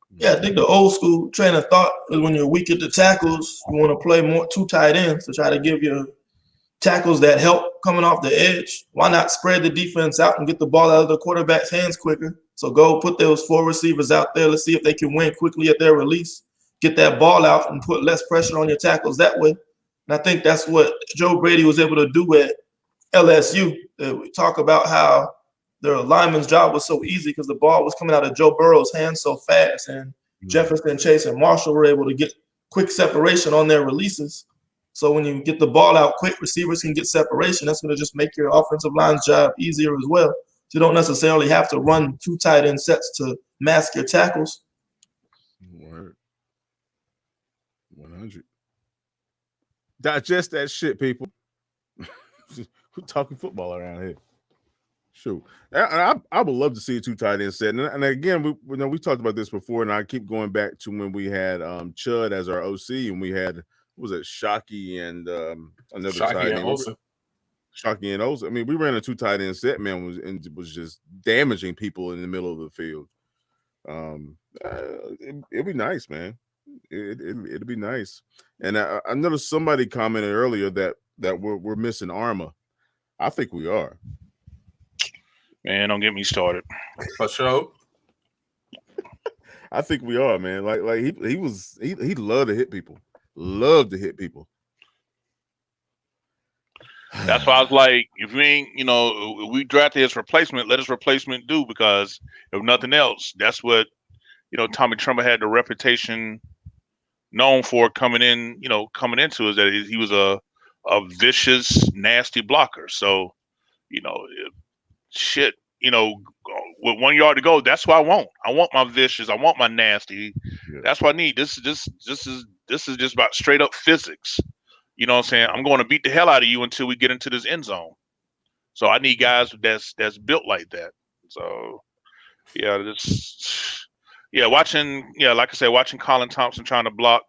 Yeah, I think the old school train of thought is when you're weak at the tackles, you want to play more 2 tight ends to try to give your tackles that help coming off the edge. Why not spread the defense out and get the ball out of the quarterback's hands quicker? So go put those 4 receivers out there. Let's see if they can win quickly at their release. Get that ball out and put less pressure on your tackles that way. And I think that's what Joe Brady was able to do at LSU. We talk about how their lineman's job was so easy because the ball was coming out of Joe Burrow's hands so fast. And Jefferson, Chase, and Marshall were able to get quick separation on their releases. So when you get the ball out quick, receivers can get separation. That's going to just make your offensive line's job easier as well. So you don't necessarily have to run 2 tight end sets to mask your tackles. Word. 100. Digest that shit, people. We're talking football around here. Sure. I would love to see a 2 tight end set. And again, we talked about this before, and I keep going back to when we had Chud as our OC, and we had was it Shockey and another Shockey tight and end? Olsen. Shockey and Olsen. I mean, we ran a 2 tight end set, man, was just damaging people in the middle of the field. It'd be nice, man. It'd be nice. And I noticed somebody commented earlier that we're missing Arma. I think we are. Man, don't get me started. For sure. I think we are, man. Like he loved to hit people. Loved to hit people. That's why I was like, if we ain't, we drafted his replacement, let his replacement do, because if nothing else, that's what, Tommy Tremble had the reputation known for coming into, is that he was a vicious, nasty blocker. So, shit, with 1 yard to go, that's what I want. I want my vicious. I want my nasty. Yeah. That's what I need. This is just about straight up physics. You know what I'm saying? I'm going to beat the hell out of you until we get into this end zone. So I need guys that's built like that. So watching Colin Thompson trying to block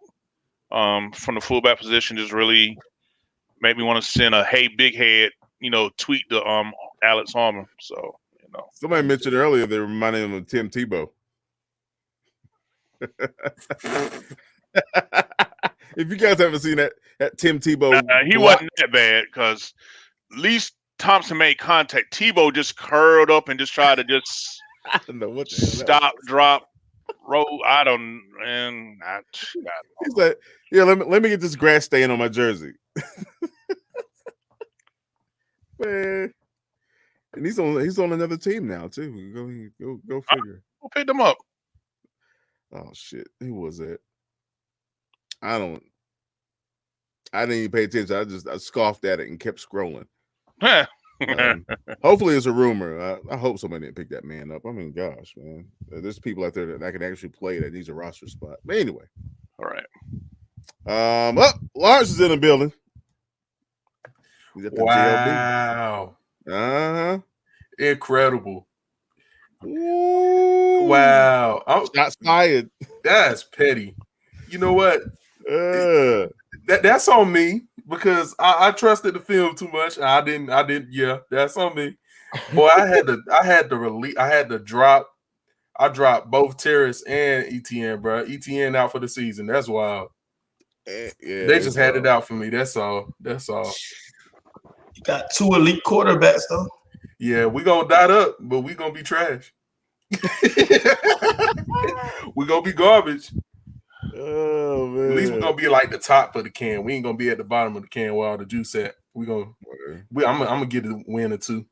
from the fullback position just really made me want to send a "Hey big head" tweet to Alex Harmon. So somebody mentioned earlier they reminded him of Tim Tebow. If you guys haven't seen that Tim Tebow, he wasn't that bad, because at least Thompson made contact. Tebow just curled up and just tried to just I don't know what the hell stop, drop, roll. I don't. And he's like, yeah, let me get this grass stain on my jersey. Man, and he's on another team now too. Go figure. Who picked him up? Oh shit, who was it? I didn't even pay attention. I scoffed at it and kept scrolling. Hopefully it's a rumor. I hope somebody didn't pick that man up. I mean, gosh, man, there's people out there that can actually play that needs a roster spot. But anyway, all right. Lawrence is in the building. He's at the Wow. JLB. Incredible. Ooh. Wow. Shots fired. That's petty. You know what? That's on me, because I trusted the film too much. I didn't. Yeah, that's on me. Boy, I had to drop. I dropped both Terrace and ETN, bro. ETN out for the season. That's wild. Yeah, they just had it out for me. That's all. You got 2 elite quarterbacks though. Yeah, we gonna dot up, but we gonna be trash. We gonna be garbage. Oh man! At least we're gonna be like the top of the can. We ain't gonna be at the bottom of the can where all the juice at. I'm gonna get a win or 2.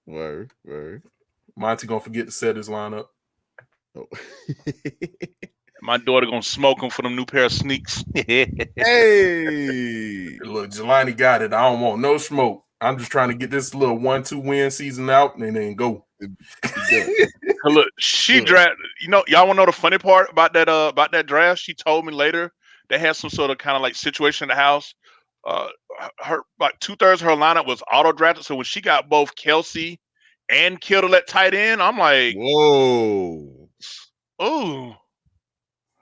Word. Monty gonna forget to set his lineup. Oh. My daughter gonna smoke him for them new pair of sneaks. Hey, look, Jelani got it. I don't want no smoke. I'm just trying to get this little 1-2 win season out and then go. Look, she drafted. Y'all want to know the funny part about that draft? She told me later they had some sort of kind of like situation in the house. Her like 2/3 of her lineup was auto drafted. So when she got both Kelsey and Kittle at tight end, I'm like, whoa, oh,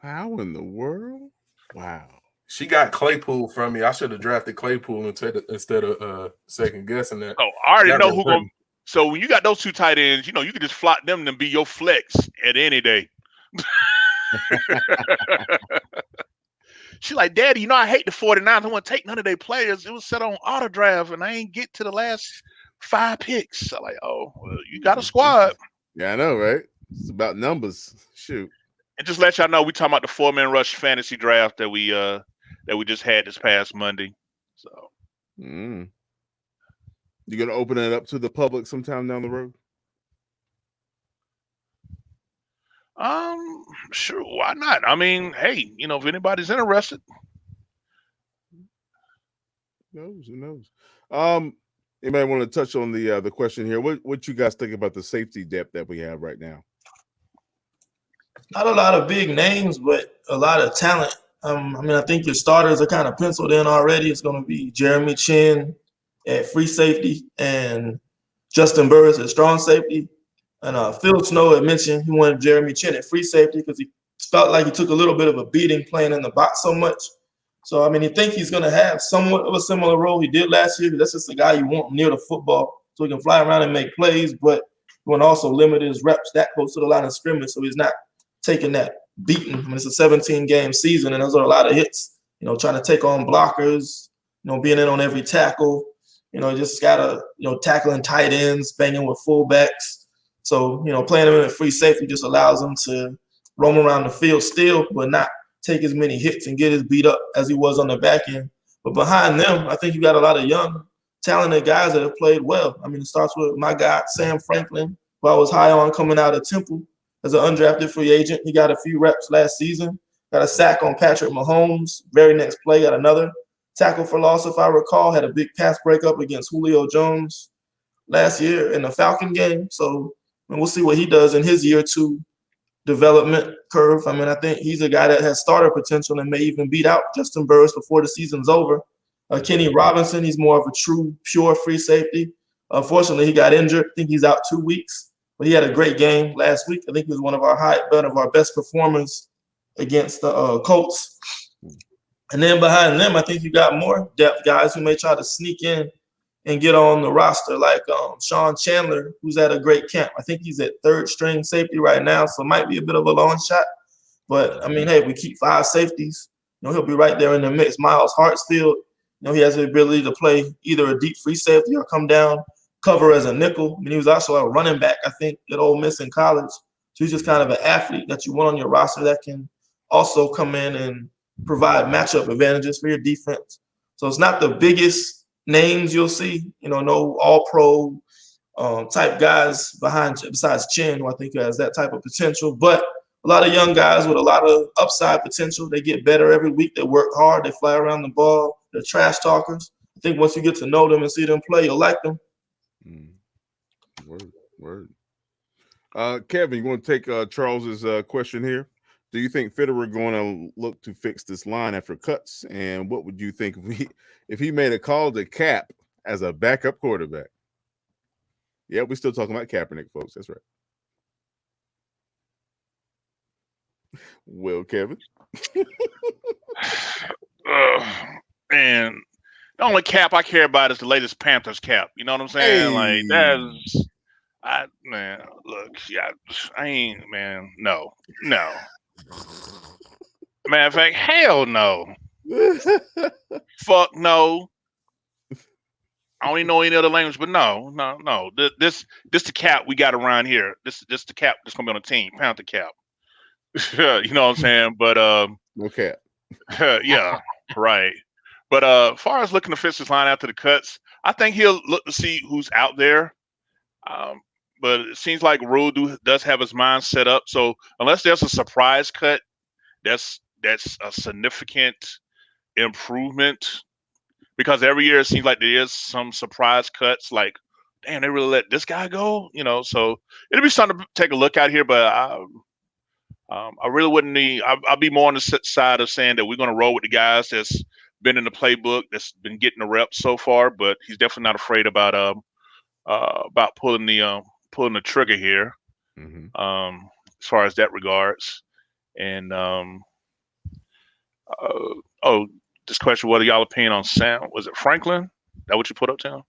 how in the world? Wow. She got Claypool from me. I should have drafted Claypool instead of second guessing that. Oh, I already know who going. So when you got those 2 tight ends, you can just flock them and be your flex at any day. She like, Daddy, I hate the 49ers. I don't want to take none of their players. It was set on auto draft, and I ain't get to the last 5 picks. I'm like, oh, well, you got a squad. Yeah, I know, right? It's about numbers. Shoot. And just let y'all know, we talking about the 4-man rush fantasy draft that we just had this past Monday. So. You gonna open it up to the public sometime down the road? Sure, why not? I mean, hey, if anybody's interested. Who knows? Anybody want to touch on the question here? What you guys think about the safety depth that we have right now? Not a lot of big names, but a lot of talent. I think your starters are kind of penciled in already. It's going to be Jeremy Chin at free safety and Justin Burris at strong safety. And Phil Snow had mentioned he wanted Jeremy Chin at free safety because he felt like he took a little bit of a beating playing in the box so much. So, I mean, you think he's going to have somewhat of a similar role he did last year. That's just the guy you want near the football so he can fly around and make plays, but you want to also limit his reps that close to the line of scrimmage so he's not taking that beating. I mean, it's a 17-game season, and those are a lot of hits, trying to take on blockers, being in on every tackle. Just got to, tackling tight ends, banging with fullbacks. So, playing him in a free safety just allows him to roam around the field still, but not take as many hits and get as beat up as he was on the back end. But behind them, I think you got a lot of young, talented guys that have played well. I mean, it starts with my guy, Sam Franklin, who I was high on coming out of Temple as an undrafted free agent. He got a few reps last season, got a sack on Patrick Mahomes. Very next play, got another tackle for loss, if I recall, had a big pass breakup against Julio Jones last year in the Falcon game. So we'll see what he does in his year 2 development curve. I mean, I think he's a guy that has starter potential and may even beat out Justin Burris before the season's over. Kenny Robinson, he's more of a true, pure free safety. Unfortunately, he got injured. I think he's out 2 weeks, but he had a great game last week. I think he was one of our best performers against the Colts. And then behind them, I think you got more depth guys who may try to sneak in and get on the roster, like Sean Chandler, who's at a great camp. I think he's at 3rd string safety right now, so it might be a bit of a long shot. But, I mean, hey, if we keep 5 safeties, he'll be right there in the mix. Miles Hartsfield, he has the ability to play either a deep free safety or come down, cover as a nickel. I mean, he was also a running back, I think, at Ole Miss in college. So he's just kind of an athlete that you want on your roster that can also come in and provide matchup advantages for your defense. So it's not the biggest names you'll see, no all-pro type guys besides Chin, who I think has that type of potential. But a lot of young guys with a lot of upside potential. They get better every week. They work hard. They fly around the ball. They're trash talkers. I think once you get to know them and see them play, you'll like them. Word. Kevin, you want to take Charles's question here? Do you think Fitterer going to look to fix this line after cuts? And what would you think if he made a call to Cap as a backup quarterback? Yeah, we're still talking about Kaepernick, folks. That's right. Well, Kevin. And the only cap I care about is the latest Panthers cap. You know what I'm saying? Hey. Like that's, no. Matter of fact, hell no. Fuck no. I don't even know any other language, but no. This the cap we got around here. This the cap that's gonna be on the team. Panther cap. You know what I'm saying? But no cap. Yeah, right. But as far as looking to fix his line after the cuts, I think he'll look to see who's out there. But it seems like Rule does have his mind set up. So unless there's a surprise cut, that's a significant improvement. Because every year it seems like there is some surprise cuts. Like, damn, they really let this guy go. So it'll be something to take a look at here. But I really wouldn't need. I'll be more on the side of saying that we're going to roll with the guys that's been in the playbook, that's been getting the reps so far. But he's definitely not afraid about pulling the trigger here. As far as that regards. And this question: what are y'all opinion on Sam? Was it Franklin? That what you put up, Tim?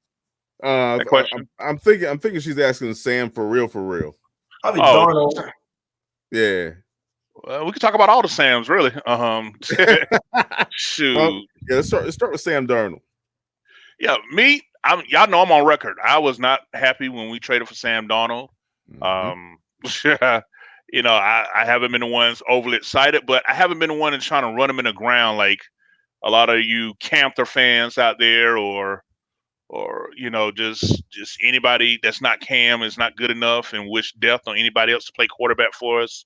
That question. I'm thinking she's asking Sam for real. I mean, Darnold. Yeah. Well, we can talk about all the Sams, really. Shoot. Well, yeah, let's start with Sam Darnold. Yeah, y'all know I'm on record. I was not happy when we traded for Sam Darnold. I haven't been the ones overly excited, but I haven't been the one trying to run him in the ground like a lot of you Panther fans out there, or just anybody that's not Cam is not good enough and wish death on anybody else to play quarterback for us.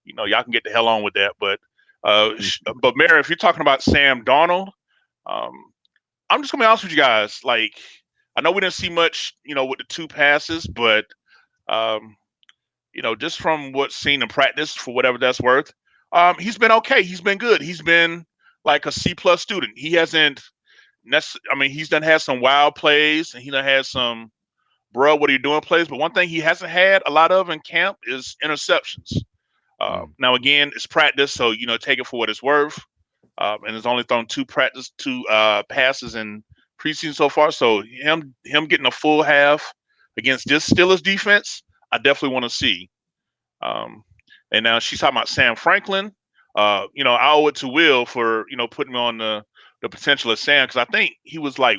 Y'all can get the hell on with that. But Mary, if you're talking about Sam Darnold, I'm just gonna be honest with you guys. Like, I know we didn't see much, with the 2 passes, but just from what's seen in practice, for whatever that's worth, he's been okay. He's been good. He's been like a C+ student. He hasn't. He's done had some wild plays, and he done had some, bro, what are you doing plays. But one thing he hasn't had a lot of in camp is interceptions. Now again, it's practice, so take it for what it's worth. and has only thrown two passes in preseason so far. So him getting a full half against this Steelers defense, I definitely want to see. And now she's talking about Sam Franklin. I owe it to Will for putting me on the potential of Sam, because I think he was like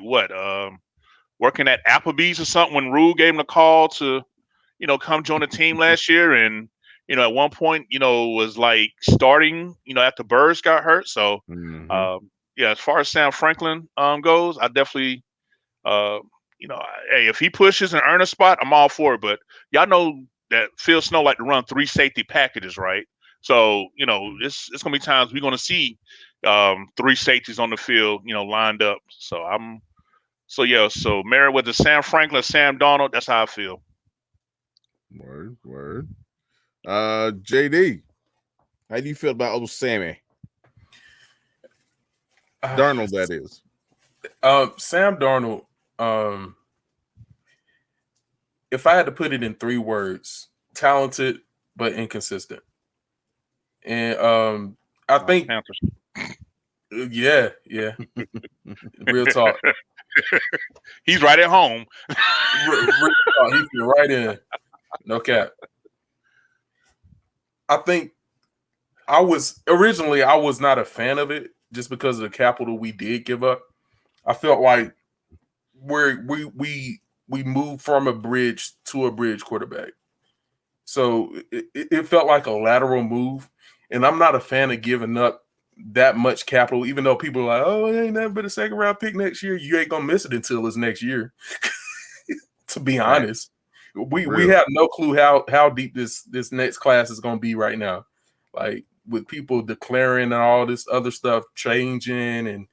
working at Applebee's or something when Rule gave him a call to come join the team last year, and at one point was like starting after Burrs got hurt. So as far as Sam Franklin goes, I definitely hey, if he pushes and earn a spot, I'm all for it. But y'all know that Phil Snow like to run 3 safety packages, right? So it's gonna be times we're gonna see 3 safeties on the field, lined up. So Merriweather, Sam Franklin, Sam Darnold, that's how I feel. Word. JD, how do you feel about old Sammy? Darnold, that is. Sam Darnold. If I had to put it in 3 words, talented but inconsistent. And I think, Panthers. Yeah, real talk. He's right at home. Real talk. He fit right in. No cap. I think I was not a fan of it just because of the capital we did give up. I felt like we moved from a bridge to a bridge quarterback. So it felt like a lateral move. And I'm not a fan of giving up that much capital, even though people are like, oh, it ain't nothing but a 2nd round pick next year. You ain't gonna miss it until it's next year. To be honest. We have no clue how deep this next class is gonna be right now. Like with people declaring and all this other stuff changing, and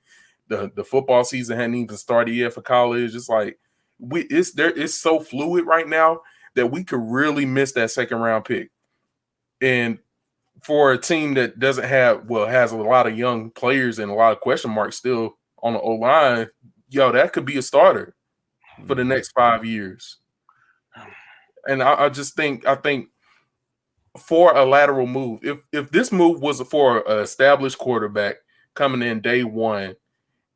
the football season hadn't even started yet for college. It's like it's so fluid right now that we could really miss that 2nd round pick. And for a team that has a lot of young players and a lot of question marks still on the O-line, that could be a starter for the next 5 years. And I think for a lateral move, if this move was for an established quarterback coming in day one,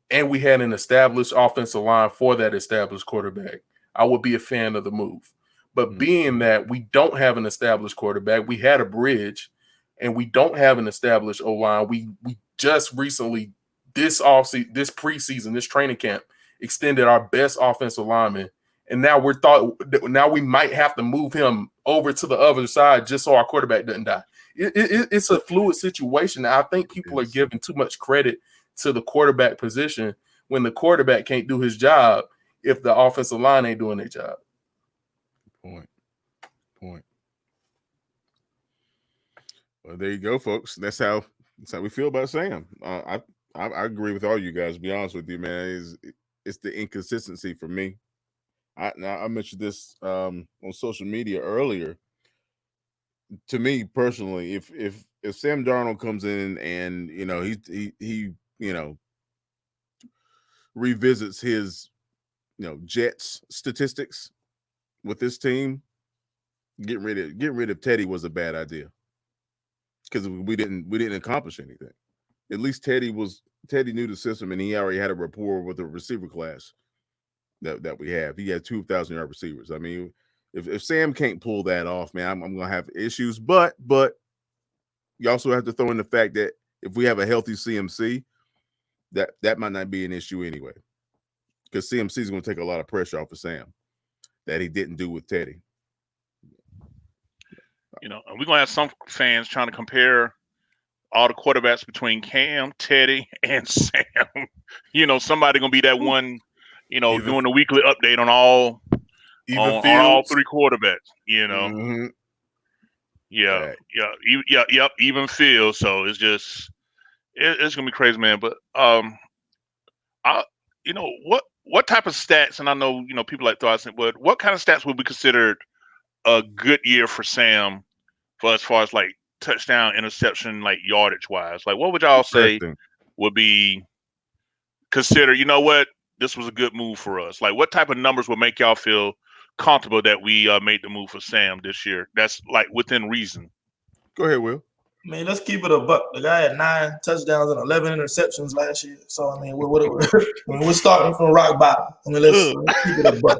and we had an established offensive line for that established quarterback, I would be a fan of the move. But being that we don't have an established quarterback, we had a bridge, and we don't have an established O-line. We just recently, this preseason, this training camp, extended our best offensive lineman. And now we might have to move him over to the other side just so our quarterback doesn't die. It's a fluid situation. I think people are giving too much credit to the quarterback position when the quarterback can't do his job if the offensive line ain't doing their job. Point. Well, there you go, folks. That's how we feel about Sam. I agree with all you guys. To be honest with you, man, it's the inconsistency for me. I mentioned this on social media earlier. To me personally, if Sam Darnold comes in and he revisits his Jets statistics with this team, getting rid of Teddy was a bad idea, because we didn't accomplish anything. At least Teddy knew the system, and he already had a rapport with the receiver class that we have. He had 2,000-yard receivers. I mean, if Sam can't pull that off, man, I'm gonna have issues. But you also have to throw in the fact that if we have a healthy CMC, that might not be an issue anyway, because CMC is going to take a lot of pressure off of Sam that he didn't do with Teddy. And we're gonna have some fans trying to compare all the quarterbacks between Cam, Teddy, and Sam. Somebody gonna be that one, doing a weekly update on all 3 quarterbacks. Even Fields. So it's just it's gonna be crazy, man. But what type of stats? And I know people like throw out, but what kind of stats would be considered a good year for Sam, for as far as like touchdown, interception, like yardage wise? Like, what would y'all say would be considered, this was a good move for us? Like, what type of numbers would make y'all feel comfortable that we made the move for Sam this year? That's like within reason. Go ahead, Will. I mean, let's keep it a buck. The guy had 9 touchdowns and 11 interceptions last year. So I mean, we're starting from rock bottom. I mean, let's keep it a buck.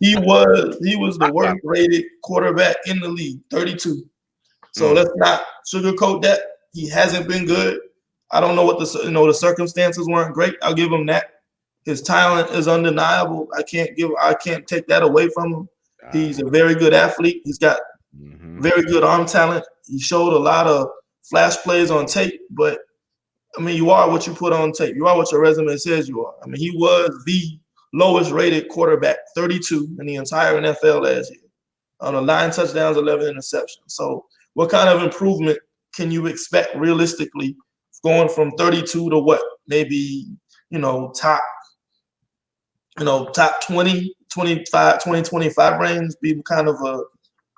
He was the worst rated quarterback in the league, 32. So let's not sugarcoat that. He hasn't been good. I don't know what the circumstances weren't great. I'll give him that. His talent is undeniable. I can't take that away from him. He's a very good athlete. He's got very good arm talent. He showed a lot of flash plays on tape, but I mean, you are what you put on tape. You are what your resume says you are. I mean, he was the lowest rated quarterback, 32 in the entire NFL last year. On 9 touchdowns, 11 interceptions. So what kind of improvement can you expect realistically going from 32 to what? Maybe, top 20, 25, 20, 25 range, be kind of a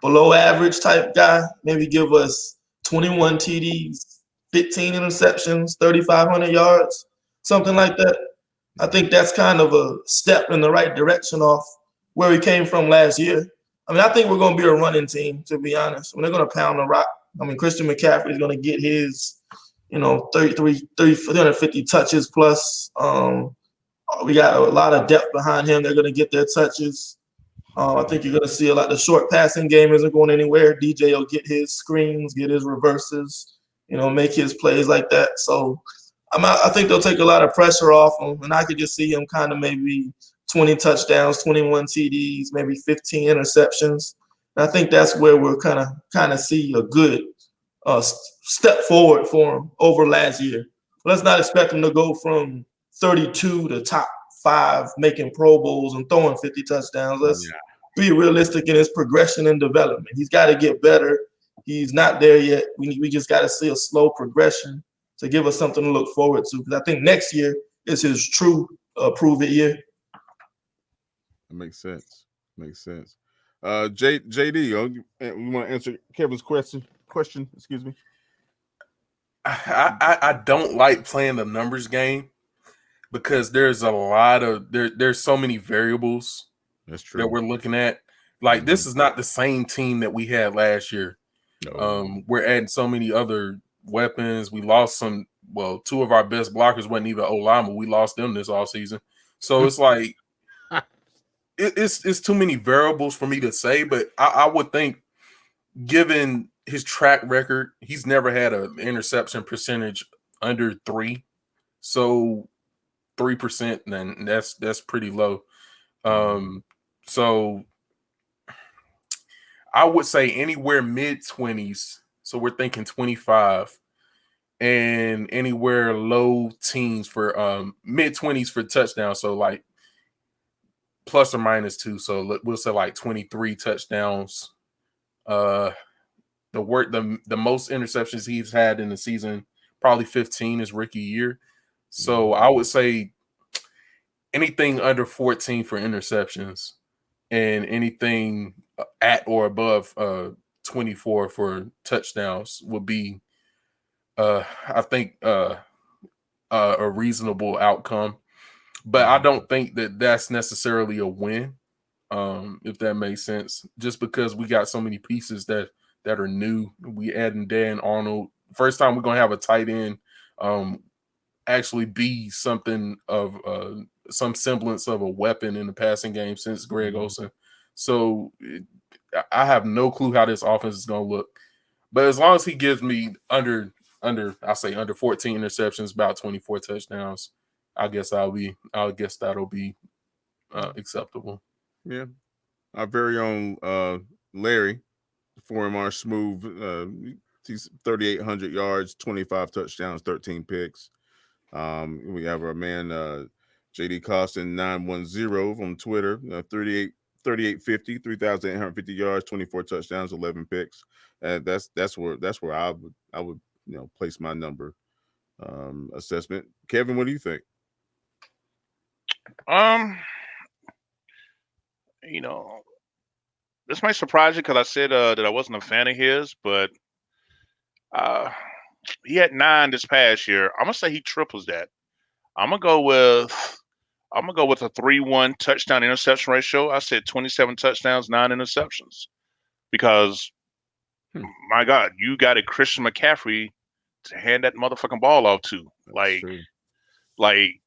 below average type guy. Maybe give us 21 TDs, 15 interceptions, 3,500 yards, something like that. I think that's kind of a step in the right direction off where he came from last year. I mean, I think we're going to be a running team, to be honest. When they're going to pound the rock. I mean, Christian McCaffrey is going to get his, 350 touches plus. We got a lot of depth behind him. They're going to get their touches. I think you're going to see a lot. The short passing game isn't going anywhere. DJ will get his screens, get his reverses, make his plays like that. So I think they'll take a lot of pressure off him, and I could just see him kind of maybe 20 touchdowns, 21 TDs, maybe 15 interceptions. And I think that's where we're kind of see a good step forward for him over last year. Let's not expect him to go from 32 to top 5, making Pro Bowls and throwing 50 touchdowns. Let's be realistic in his progression and development. He's got to get better. He's not there yet. We just got to see a slow progression to give us something to look forward to. Because I think next year is his true prove-it year. That makes sense. JD, you want to answer Kevin's question? Excuse me. I don't like playing the numbers game because there's a lot of there's so many variables that's true that we're looking at. Like this is not the same team that we had last year. No. We're adding so many other weapons. We lost some. Well, 2 of our best blockers wasn't even O-line, but we lost them this offseason. So it's like it's too many variables for me to say. But I would think, given his track record, he's never had an interception percentage under 3. So 3%, then that's pretty low. So I would say anywhere mid-20s. So we're thinking 25, and anywhere low teens for mid-20s for touchdowns. So like plus or minus 2. So we'll say like 23 touchdowns. The most interceptions he's had in the season, probably 15 his rookie year. So I would say anything under 14 for interceptions and anything at or above 24 for touchdowns would be, I think, a reasonable outcome. But I don't think that that's necessarily a win, if that makes sense, just because we got so many pieces that are new. We adding Dan Arnold. First time we're going to have a tight end actually be something of some semblance of a weapon in the passing game since Greg Olsen. So I have no clue how this offense is going to look. But as long as he gives me under 14 interceptions, about 24 touchdowns, I guess that'll be acceptable. Yeah. Our very own Larry, our smooth, he's 3,800 yards, 25 touchdowns, 13 picks. We have our man JD Costin 910 on Twitter, 3850, 3,850 yards, 24 touchdowns, 11 picks. That's where I would place my number assessment. Kevin, what do you think? This might surprise you because I said that I wasn't a fan of his, but he had 9 this past year. I'm gonna say he triples that. I'm gonna go with a 3-1 touchdown interception ratio. I said 27 touchdowns, 9 interceptions, because my God, you got a Christian McCaffrey to hand that motherfucking ball off to. Like,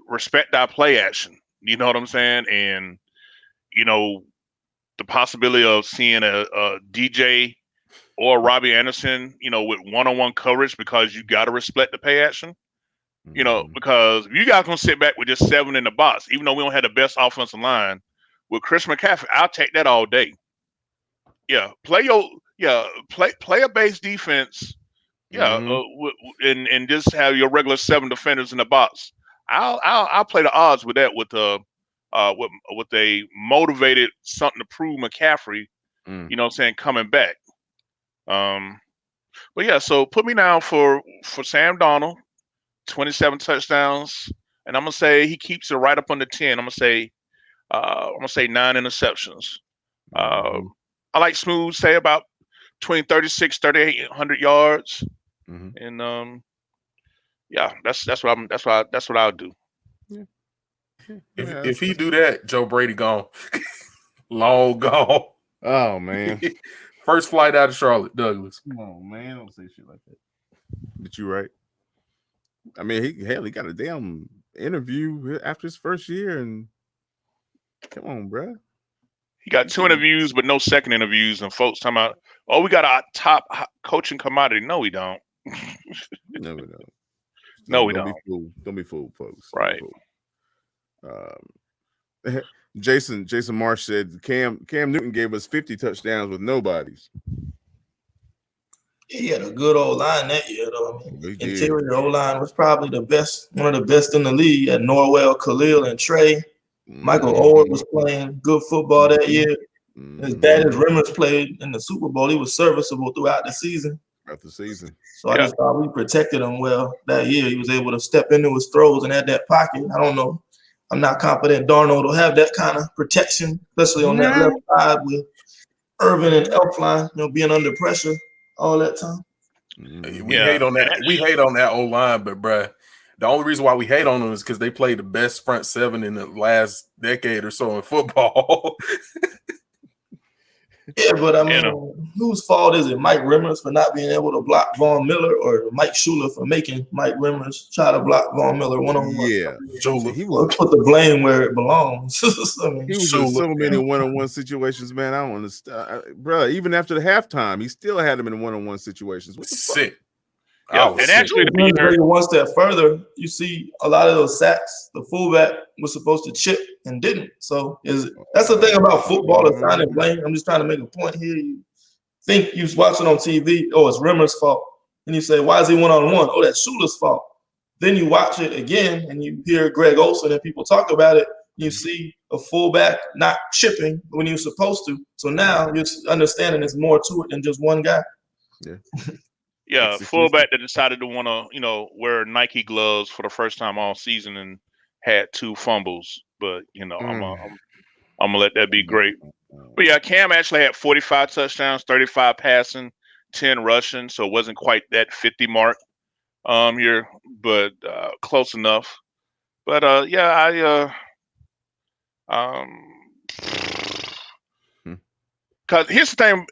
respect our play action. You know what I'm saying? And the possibility of seeing a DJ or Robbie Anderson, with one-on-one coverage, because you got to respect the play action. Because if you guys gonna sit back with just 7 in the box, even though we don't have the best offensive line, with Chris McCaffrey, I'll take that all day. Yeah, play a base defense. Yeah, and just have your regular 7 defenders in the box. I'll play the odds with that with a motivated, something to prove McCaffrey. You know what I'm saying, coming back. But yeah, so put me down for Sam Darnold, 27 touchdowns, and I'm gonna say he keeps it right up under 10. I'm gonna say 9 interceptions. I like Smooth, say about between 3,800 yards, and yeah, that's what I'll do. Yeah. If he do that, Joe Brady gone, long gone. Oh man, first flight out of Charlotte, Douglas. Come on, man, don't say shit like that. But you right. I mean, he got a damn interview after his first year, and come on, bro. He got 2 interviews, but no second interviews, and folks talking about, oh, we got our top coaching commodity. No, we don't. No, we don't. No, we don't. Don't be fooled, folks. Right. Jason Marsh said Cam Newton gave us 50 touchdowns with nobodies. He had a good O-line that year, though. I mean, interior O-line was probably the best, one of the best in the league. At Norwell, Khalil, and Trey. Michael Owen was playing good football that year. As bad as Rimmers played in the Super Bowl, he was serviceable throughout the season. So I just thought we protected him well that year. He was able to step into his throws and had that pocket. I don't know. I'm not confident Darnold will have that kind of protection, especially on that left side with Irving and Elfline, being under pressure all that time. We hate on that. We hate on that O-line, but bruh, the only reason why we hate on them is because they played the best front 7 in the last decade or so in football. Yeah, but I mean, whose fault is it? Mike Rimmers for not being able to block Von Miller, or Mike Shula for making Mike Rimmers try to block Von Miller one-on-one? Yeah, he was put the blame where it belongs. I mean, he was in so many one-on-one situations, man. I don't understand, bro. Even after the halftime, he still had him in one-on-one situations. What the fuck? Yeah, and actually, to be one step further, you see a lot of those sacks. The fullback was supposed to chip and didn't. So that's the thing about football, assigning blame. I'm just trying to make a point here. You think you're watching on TV, oh, it's Rimmer's fault. And you say, why is he one-on-one? Oh, that's Shula's fault. Then you watch it again and you hear Greg Olsen and people talk about it. You see a fullback not chipping when you're supposed to. So now you're understanding there's more to it than just one guy. Yeah. Yeah, fullback that decided to want to, wear Nike gloves for the first time all season and had 2 fumbles. But I'm gonna let that be great. But yeah, Cam actually had 45 touchdowns, 35 passing, 10 rushing, so it wasn't quite that 50 mark here, but close enough. But because here's the thing,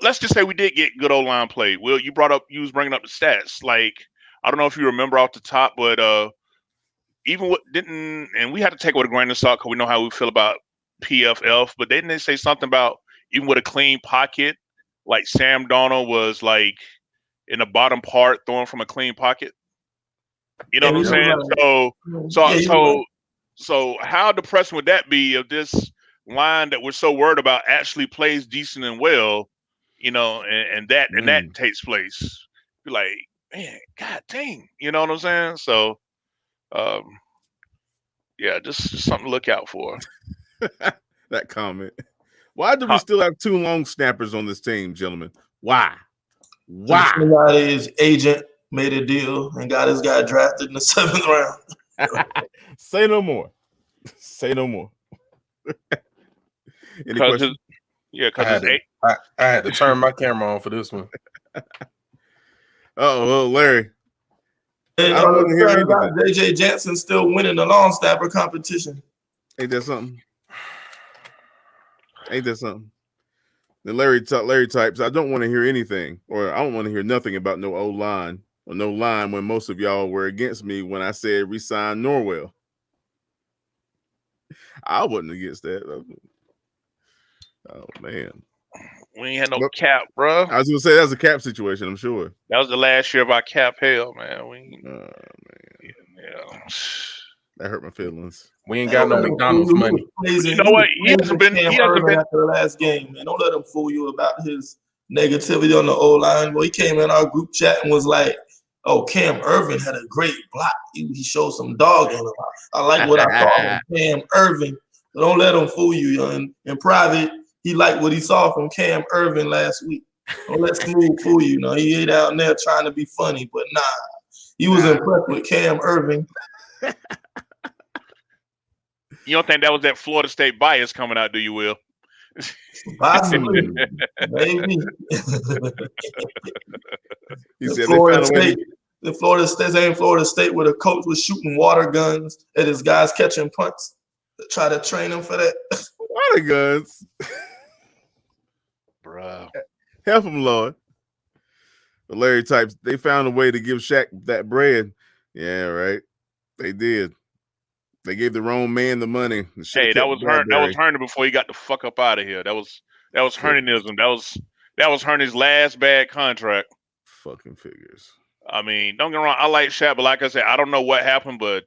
let's just say we did get good O-line play. Will, you was bringing up the stats. Like, I don't know if you remember off the top, but even and we had to take it with a grain of salt because we know how we feel about PFF, but didn't they say something about even with a clean pocket, like Sam Darnold was like in the bottom part throwing from a clean pocket? You know what I'm saying? So how depressing would that be if this line that we're so worried about actually plays decent and well, and that takes place? Be like, man, god dang, you know what I'm saying? So yeah, just something to look out for. That comment. Why do we still have 2 long snappers on this team, gentlemen? Why? Somebody's agent made a deal and got his guy drafted in the 7th round. Say no more. Say no more. Any questions? I had to turn my camera on for this one. Oh, Larry. And I don't want to hear about JJ Jansen still winning the long snapper competition. Ain't that something? The Larry types, I don't want to hear anything, or I don't want to hear nothing about no O-line or no line when most of y'all were against me when I said resign Norwell. I wasn't against that. Oh, man. We ain't had no cap, bro. I was going to say that's a cap situation, I'm sure. That was the last year of our cap hell, man. Man. Yeah. That hurt my feelings. We ain't got no McDonald's money. You know what? He hasn't been after the last game, man. Don't let him fool you about his negativity on the O-line. Well, he came in our group chat and was like, "Oh, Cam Irving had a great block. He showed some dog in him. I like what I saw from Cam Irving." So don't let him fool you. In private, he liked what he saw from Cam Irving last week. Don't let Smooth fool you. He ain't out there trying to be funny, but nah, he was impressed with Cam Irving. You don't think that was that Florida State bias coming out, do you, Will? Possibly. Maybe. He said the Florida State where the coach was shooting water guns at his guys catching punts to try to train them for that. Water guns? Bruh. Help him, Lord. The Larry types, they found a way to give Shaq that bread. Yeah, right. They did. They gave the wrong man the money. Hey, that was Herndon before he got the fuck up out of here. That was Herndon'ism. That was Herndon's last bad contract. Fucking figures. I mean, don't get me wrong. I like Shaq, but like I said, I don't know what happened, but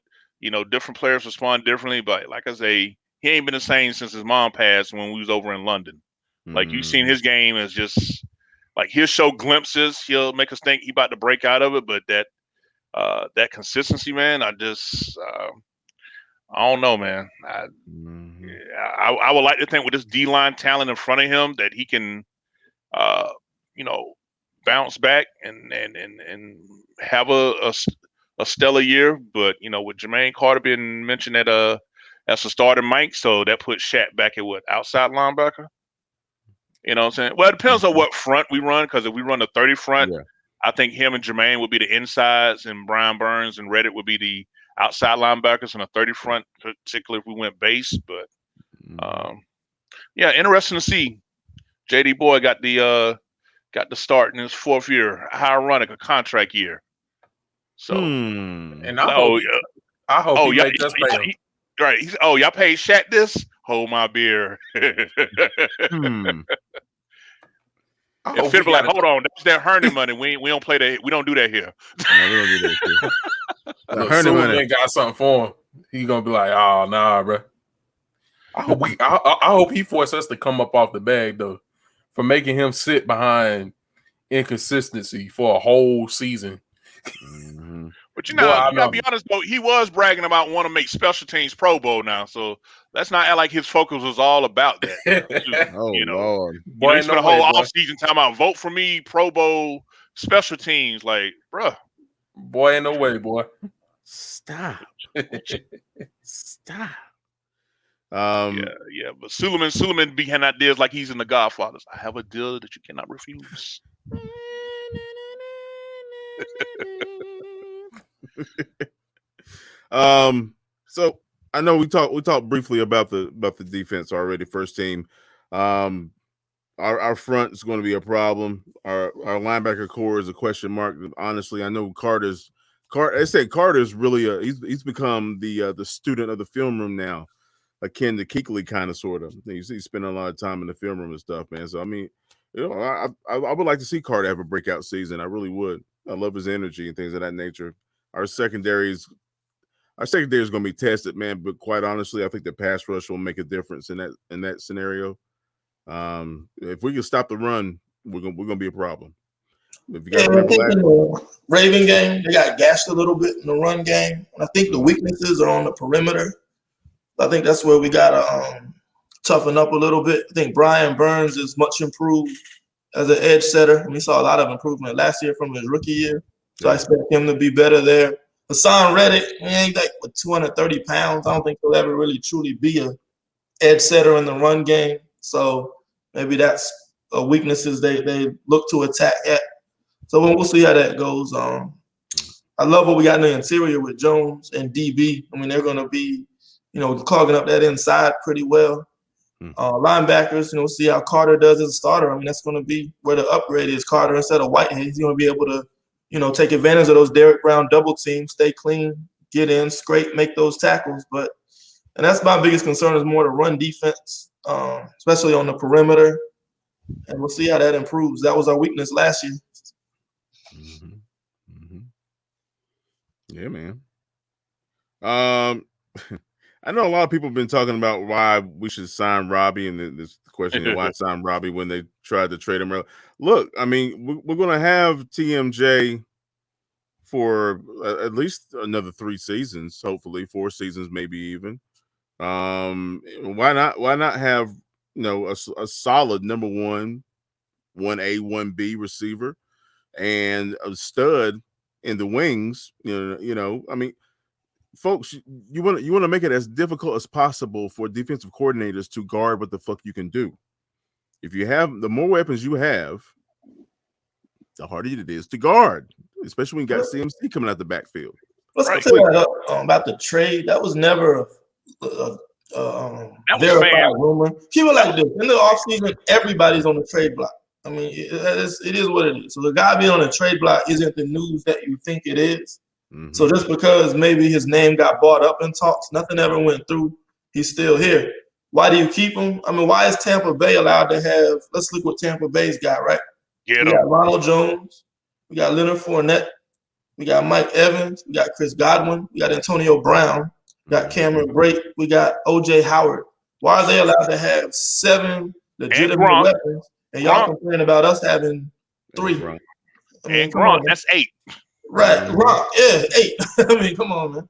different players respond differently. But like I say, he ain't been the same since his mom passed when we was over in London. Like you've seen his game as just like he'll show glimpses. He'll make us think he about to break out of it, but that consistency, man, I don't know, man. I would like to think with this D-line talent in front of him that he can, bounce back and have a stellar year. But with Jermaine Carter being mentioned as a starting Mike, so that puts Shaq back at what, outside linebacker? You know what I'm saying? Well, it depends on what front we run, because if we run the 30 front, I think him and Jermaine would be the insides, and Brian Burns and Reddit would be the outside linebackers in a 30 front, particularly if we went base. But interesting to see. JD Boy got the start in his fourth year, high ironic, a contract year. So and I hope he makes us pay him. Right. Y'all paid Shaq this? Hold my beer. If Phil be like, hold on, that's that Herndon money. We don't play that. We don't do that here. No, we don't do that here. Herndon money got something for him. He gonna be like, oh nah, bro. I hope he forced us to come up off the bag though, for making him sit behind inconsistency for a whole season. But you gotta be honest though, he was bragging about wanting to make special teams Pro Bowl now. So let's not act like his focus was all about that. Lord. Boy, he spent a whole offseason talking about vote for me, Pro Bowl, special teams. Like, bruh. Boy, ain't no way, boy. Stop. Stop. Yeah. But Suleiman behind ideas like he's in The Godfathers. I have a deal that you cannot refuse. So I know we talked briefly about the defense already. First team, our front is going to be a problem. Our linebacker core is a question mark. Honestly, I know Carter's really he's become the student of the film room now, akin to Kuechly, kind of, sort of. He's spending a lot of time in the film room and stuff, man. So I mean, I would like to see Carter have a breakout season. I really would. I love his energy and things of that nature. Our secondary is going to be tested, man. But quite honestly, I think the pass rush will make a difference in that scenario. If we can stop the run, we're gonna be a problem. If you in the Raven game, they got gashed a little bit in the run game. And I think the weaknesses are on the perimeter. I think that's where we gotta toughen up a little bit. I think Brian Burns is much improved as an edge setter. We saw a lot of improvement last year from his rookie year. So I expect him to be better there. Hassan Reddick, he ain't like with 230 pounds. I don't think he'll ever really truly be a edge setter in the run game. So maybe that's weaknesses they look to attack at. So we'll see how that goes. I love what we got in the interior with Jones and DB. I mean, they're going to be, clogging up that inside pretty well. Linebackers, see how Carter does as a starter. I mean, that's going to be where the upgrade is. Carter instead of Whitehead, he's going to be able to, take advantage of those Derrick Brown double teams, stay clean, get in, scrape, make those tackles. And that's my biggest concern is more the run defense, especially on the perimeter. And we'll see how that improves. That was our weakness last year. Yeah, man. I know a lot of people have been talking about why we should sign Robbie, and this question why sign Robbie when they tried to trade him early. Look, I mean, we're going to have TMJ for at least another 3 seasons, hopefully 4 seasons, maybe even. Why not have a solid number 1, 1A, 1B receiver and a stud in the wings? I mean, folks, you want to make it as difficult as possible for defensive coordinators to guard what the fuck you can do. If you have the more weapons you have, the harder it is to guard, especially when you got CMC coming out the backfield. Let's clear that up about the trade. That was never a verified rumor. Keep it like this. In the offseason, everybody's on the trade block. I mean, it is what it is. So the guy being on the trade block isn't the news that you think it is. So just because maybe his name got bought up in talks, nothing ever went through, he's still here. Why do you keep him? I mean, why is Tampa Bay allowed to have – let's look what Tampa Bay's got, right? We got Ronald Jones. We got Leonard Fournette. We got Mike Evans. We got Chris Godwin. We got Antonio Brown. We got Cameron Brake. We got O.J. Howard. Why are they allowed to have 7 legitimate weapons, and y'all complaining about us having 3? I mean, Gronk, that's 8. Right, Gronk, 8. I mean, come on, man.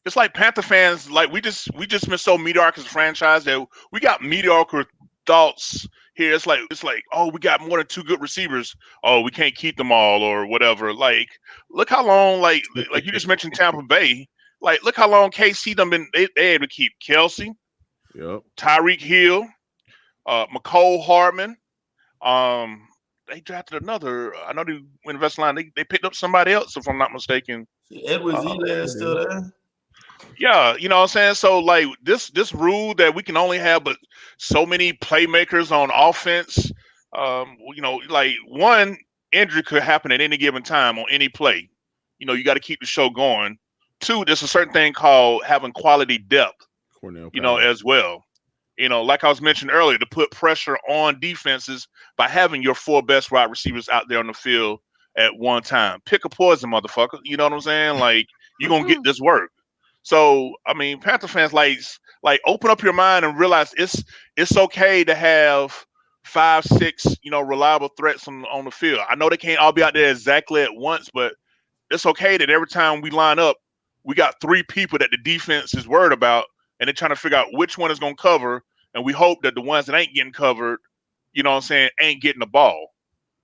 It's like Panther fans, like we just been so mediocre as a franchise that we got mediocre thoughts here. It's like, oh, we got more than 2 good receivers. Oh, we can't keep them all or whatever. Like, look how long, like you just mentioned Tampa Bay. Like, look how long KC done been they able to keep Kelsey, Tyreek Hill, McCole Hardman. They drafted another. I know they went invest line. They picked up somebody else, if I'm not mistaken. Edward Zelaire is still there. Yeah, you know what I'm saying? So, like, this rule that we can only have but so many playmakers on offense, like, one, injury could happen at any given time on any play. You got to keep the show going. 2, there's a certain thing called having quality depth, as well. Like I was mentioning earlier, to put pressure on defenses by having your 4 best wide receivers out there on the field at one time. Pick a poison, motherfucker. You know what I'm saying? Like, you're going to get this work. So, I mean, Panther fans, like open up your mind and realize it's okay to have 5, 6, reliable threats on the field. I know they can't all be out there exactly at once, but it's okay that every time we line up, we got 3 people that the defense is worried about, and they're trying to figure out which one is going to cover, and we hope that the ones that ain't getting covered, ain't getting the ball.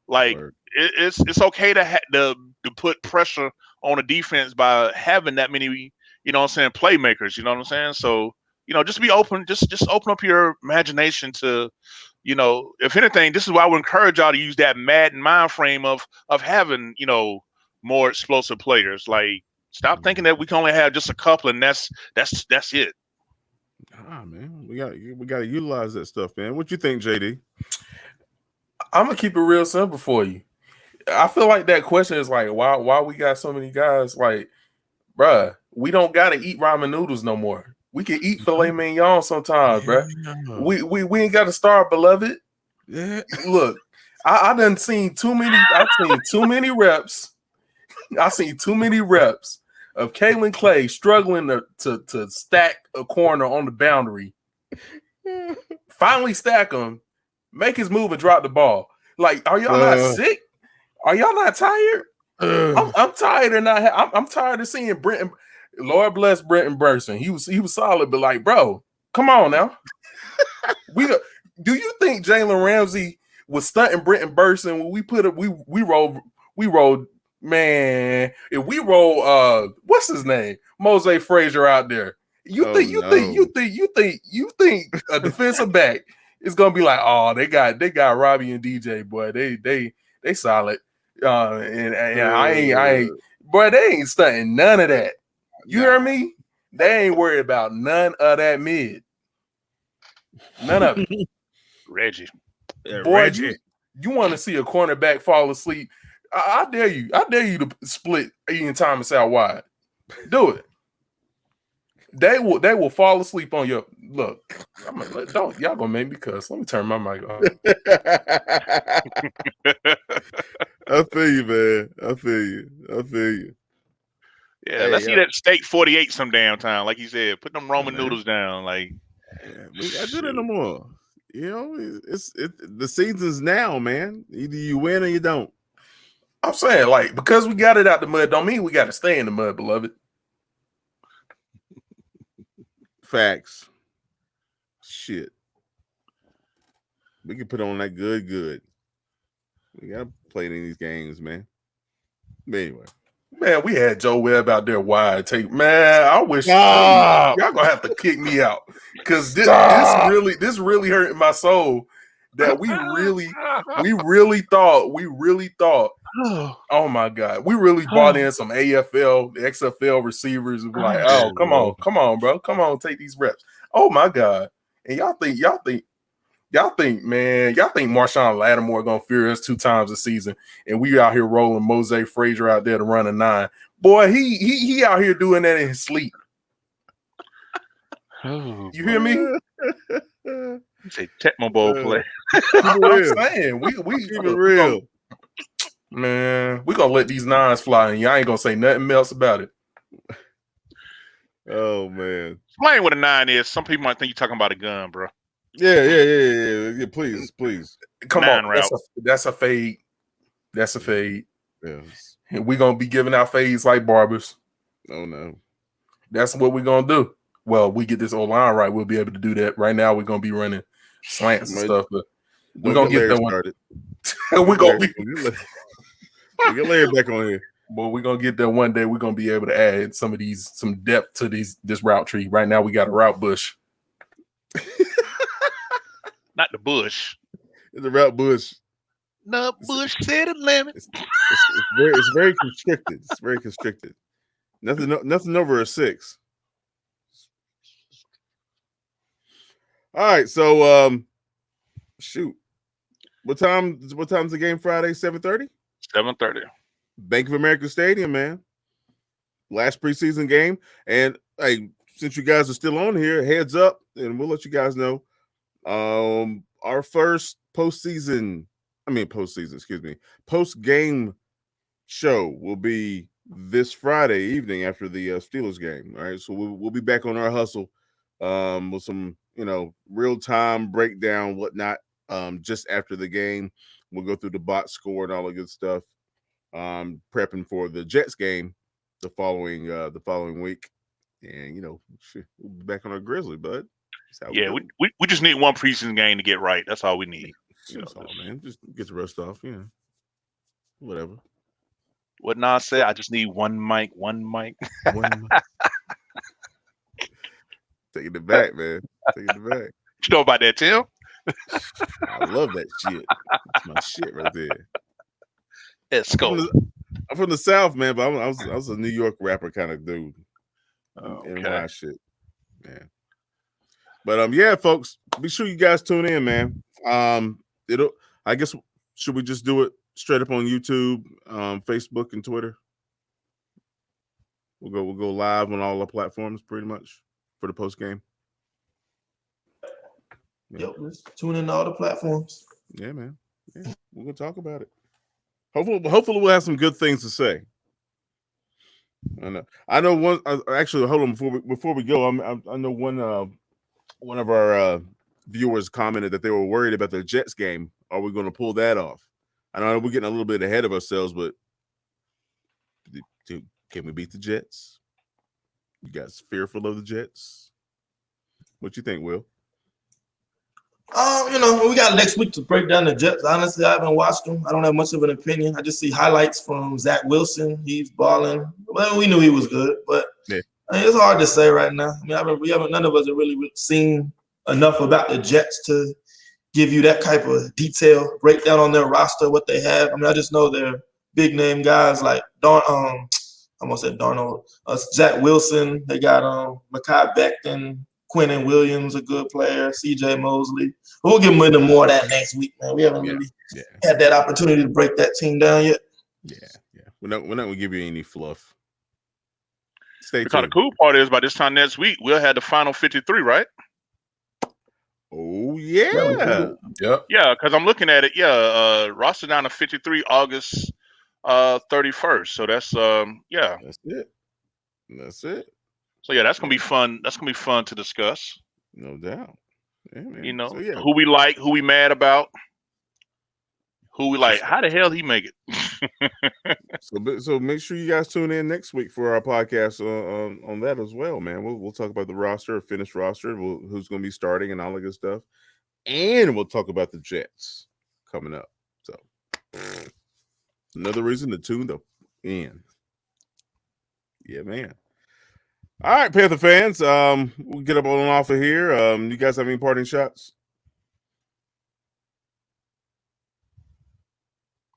Like, it's okay to put pressure on the defense by having that many, playmakers, you know what I'm saying? So, just be open, just open up your imagination to, if anything, this is why I would encourage y'all to use that Madden mind frame of having, more explosive players. Like, stop thinking that we can only have just a couple and that's it. Man, we got to utilize that stuff, man. What you think, JD? I'm gonna keep it real simple for you. I feel like that question is like, why we got so many guys? Like, bruh, we don't gotta eat ramen noodles no more. We can eat filet mignon sometimes, bruh. We ain't got to starve, beloved. Yeah. Look, I done seen too many. I've seen too many reps. I've seen too many reps of Kalen Clay struggling to stack a corner on the boundary. Finally stack him, make his move and drop the ball. Like, are y'all not sick? Are y'all not tired? I'm tired and I'm tired of seeing Brenton. Lord bless Brenton Burson. He was solid, but like, bro, come on now. Do you think Jalen Ramsey was stunting Brenton Burson when we rolled? Man, if we roll what's his name? Mose Frazier out there. You think a defensive back is gonna be like, oh, they got Robbie and DJ, boy. They solid. And I ain't boy, they ain't stunting none of that. You hear me? They ain't worried about none of that mid. None of it. Reggie. Yeah, boy, Reggie. You want to see a cornerback fall asleep? I dare you. I dare you to split Ian Thomas out wide. Do it. They will fall asleep on your look. Don't y'all gonna make me cuss. Let me turn my mic off. I feel you, man. I feel you. Yeah, hey, let's eat that steak 48 some damn time. Like you said, put them Roman noodles down. Like, I do that no more. You know, it's the season's now, man. Either you win or you don't. I'm saying, like, because we got it out the mud, don't mean we got to stay in the mud, beloved. Facts. Shit. We can put on that good. We gotta play in these games, man. But anyway. Man, we had Joe Webb out there wide. Man, I wish y'all gonna have to kick me out. Because this really hurt my soul that we really thought, oh my God, we really bought in some AFL, XFL receivers and like, oh, come on, bro. Come on, take these reps. Oh my God. And y'all think Marshawn Lattimore gonna fear us 2 times a season, and we out here rolling Mosaic Frazier out there to run a 9. Boy, he out here doing that in his sleep. Oh, you hear me? You say Tecmo Bowl play. I'm saying we keep it real. Man, we gonna let these 9s fly, and y'all ain't gonna say nothing else about it. Oh man, explain what a 9 is. Some people might think you're talking about a gun, bro. Yeah. Please. Come on, that's a fade. That's a fade. Yes. And we're gonna be giving out fades like barbers. Oh no. That's what we're gonna do. Well, we get this O-line right, we'll be able to do that. Right now, we're gonna be running slants and stuff, but we're gonna get that one. We're gonna we get Larry back on here. But we're gonna get that one day. We're gonna be able to add some depth to this route tree. Right now, we got a route bush. Not the bush. It's a route bush. No bush said a limit. It's very constricted. It's very constricted. Nothing over a 6. All right, so shoot. What time's the game Friday? 7:30? 7:30. Bank of America Stadium, man. Last preseason game. And hey, since you guys are still on here, heads up, and we'll let you guys know. Our first post-game show will be this Friday evening after the Steelers game. All right, so we'll be back on our hustle with some, real-time breakdown, whatnot. Just after the game, we'll go through the box score and all the good stuff. Prepping for the Jets game the following week, and we'll be back on our Grizzly, bud. Yeah, we just need one preseason game to get right. That's all we need. That's all, man. Just get the rest off, whatever. What Nas said, I just need one mic. Taking it back, man. Taking it back. You know about that, Tim? I love that shit. That's my shit right there. Let's go. I'm from the South, man, but I was a New York rapper kind of dude. Okay. My shit, man. But yeah, folks, be sure you guys tune in, man. I guess should we just do it straight up on YouTube, Facebook, and Twitter? We'll go live on all the platforms pretty much for the post game. Yep, let's tune in to all the platforms. Yeah, man. Yeah, we're gonna talk about it. Hopefully we'll have some good things to say. I know one. Actually, hold on before we go. I know one of our viewers commented that they were worried about the Jets game. Are we going to pull that off? I know we're getting a little bit ahead of ourselves, but can we beat the Jets? You guys fearful of the Jets? What you think, Will? We got next week to break down the Jets. Honestly, I haven't watched them. I don't have much of an opinion. I just see highlights from Zach Wilson. He's balling. Well, we knew he was good, but it's hard to say right now. I mean, none of us have really seen enough about the Jets to give you that type of detail breakdown on their roster, what they have. I mean, I just know they're big name guys like almost said Darnold. Zach Wilson. They got Mekhi Becton, Quentin Williams, a good player. C.J. Mosley. We'll get into more of that next week, man. We haven't really had that opportunity to break that team down yet. Yeah. We're not gonna give you any fluff. Stay The kind of cool part is by this time next week we'll have the final 53, right? Oh yeah. Yep. Yeah, because I'm looking at it. Yeah, roster down to 53 August 31st. So that's That's it. So yeah, that's gonna be fun. That's gonna be fun to discuss. No doubt. Yeah, man. You know, So, yeah. who we like, who we mad about, who we like. How the hell he make it? So make sure you guys tune in next week for our podcast on that as well, man. We'll talk about the roster, finished roster, who's going to be starting, and all that good stuff, and we'll talk about the Jets coming up. So another reason to tune in. Yeah, man. All right, Panther fans. We'll get up on and off of here. You guys have any parting shots?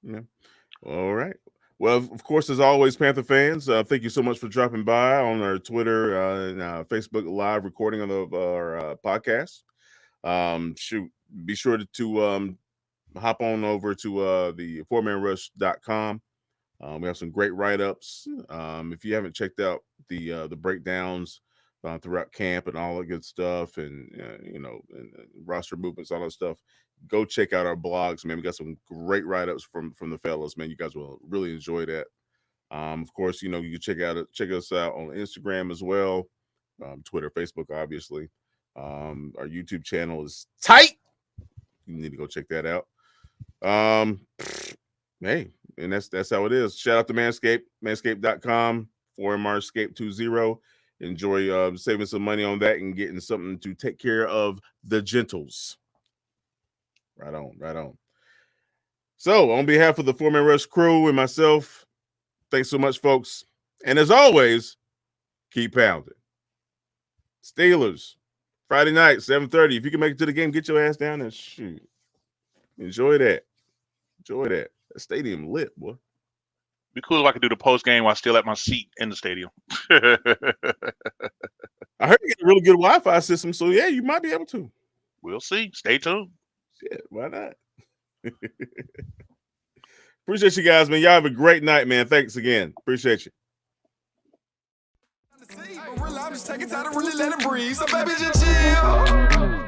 No. All right. Well, of course, as always, Panther fans, thank you so much for dropping by on our Twitter and Facebook live recording of our podcast. Be sure to hop on over to the fourmanrush.com. We have some great write-ups. If you haven't checked out the breakdowns throughout camp and all that good stuff, and and roster movements, all that stuff, go check out our blogs, man. We got some great write-ups from the fellas, man. You guys will really enjoy that. Of course, you can check us out on Instagram as well, Twitter, Facebook, obviously. Our YouTube channel is tight. You need to go check that out. Hey, and that's how it is. Shout out to Manscaped, manscaped.com, 4MRscape20. Enjoy saving some money on that and getting something to take care of the gentles. Right on. So, on behalf of the Four Man Rush crew and myself, thanks so much, folks. And as always, keep pounding. Steelers, Friday night, 7:30. If you can make it to the game, get your ass down and shoot. Enjoy that. That stadium lit, boy. Be cool if I could do the post game while still at my seat in the stadium. I heard you get a really good Wi-Fi system, so yeah, you might be able to. We'll see. Stay tuned. Shit, why not? Appreciate you guys, man. Y'all have a great night, man. Thanks again. Appreciate you. I'm just taking time to really let it breathe. So baby, just chill.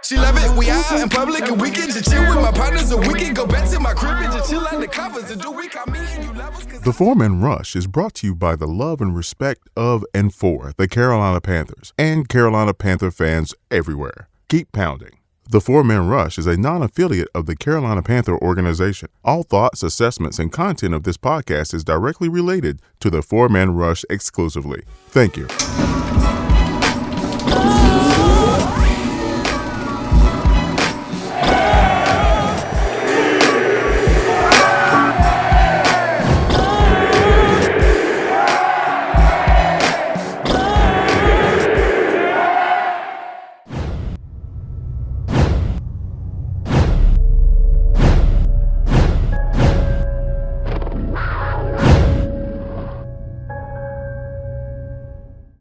She love it. We out in public and we can just chill with my partners, and we can go back to my crib and just chill under covers and do we call me and you levels. The Four-Man Rush is brought to you by the love and respect of and for the Carolina Panthers and Carolina Panther fans everywhere. Keep pounding. The Four-Man Rush is a non-affiliate of the Carolina Panther organization. All thoughts, assessments, and content of this podcast is directly related to the Four-Man Rush exclusively. Thank you.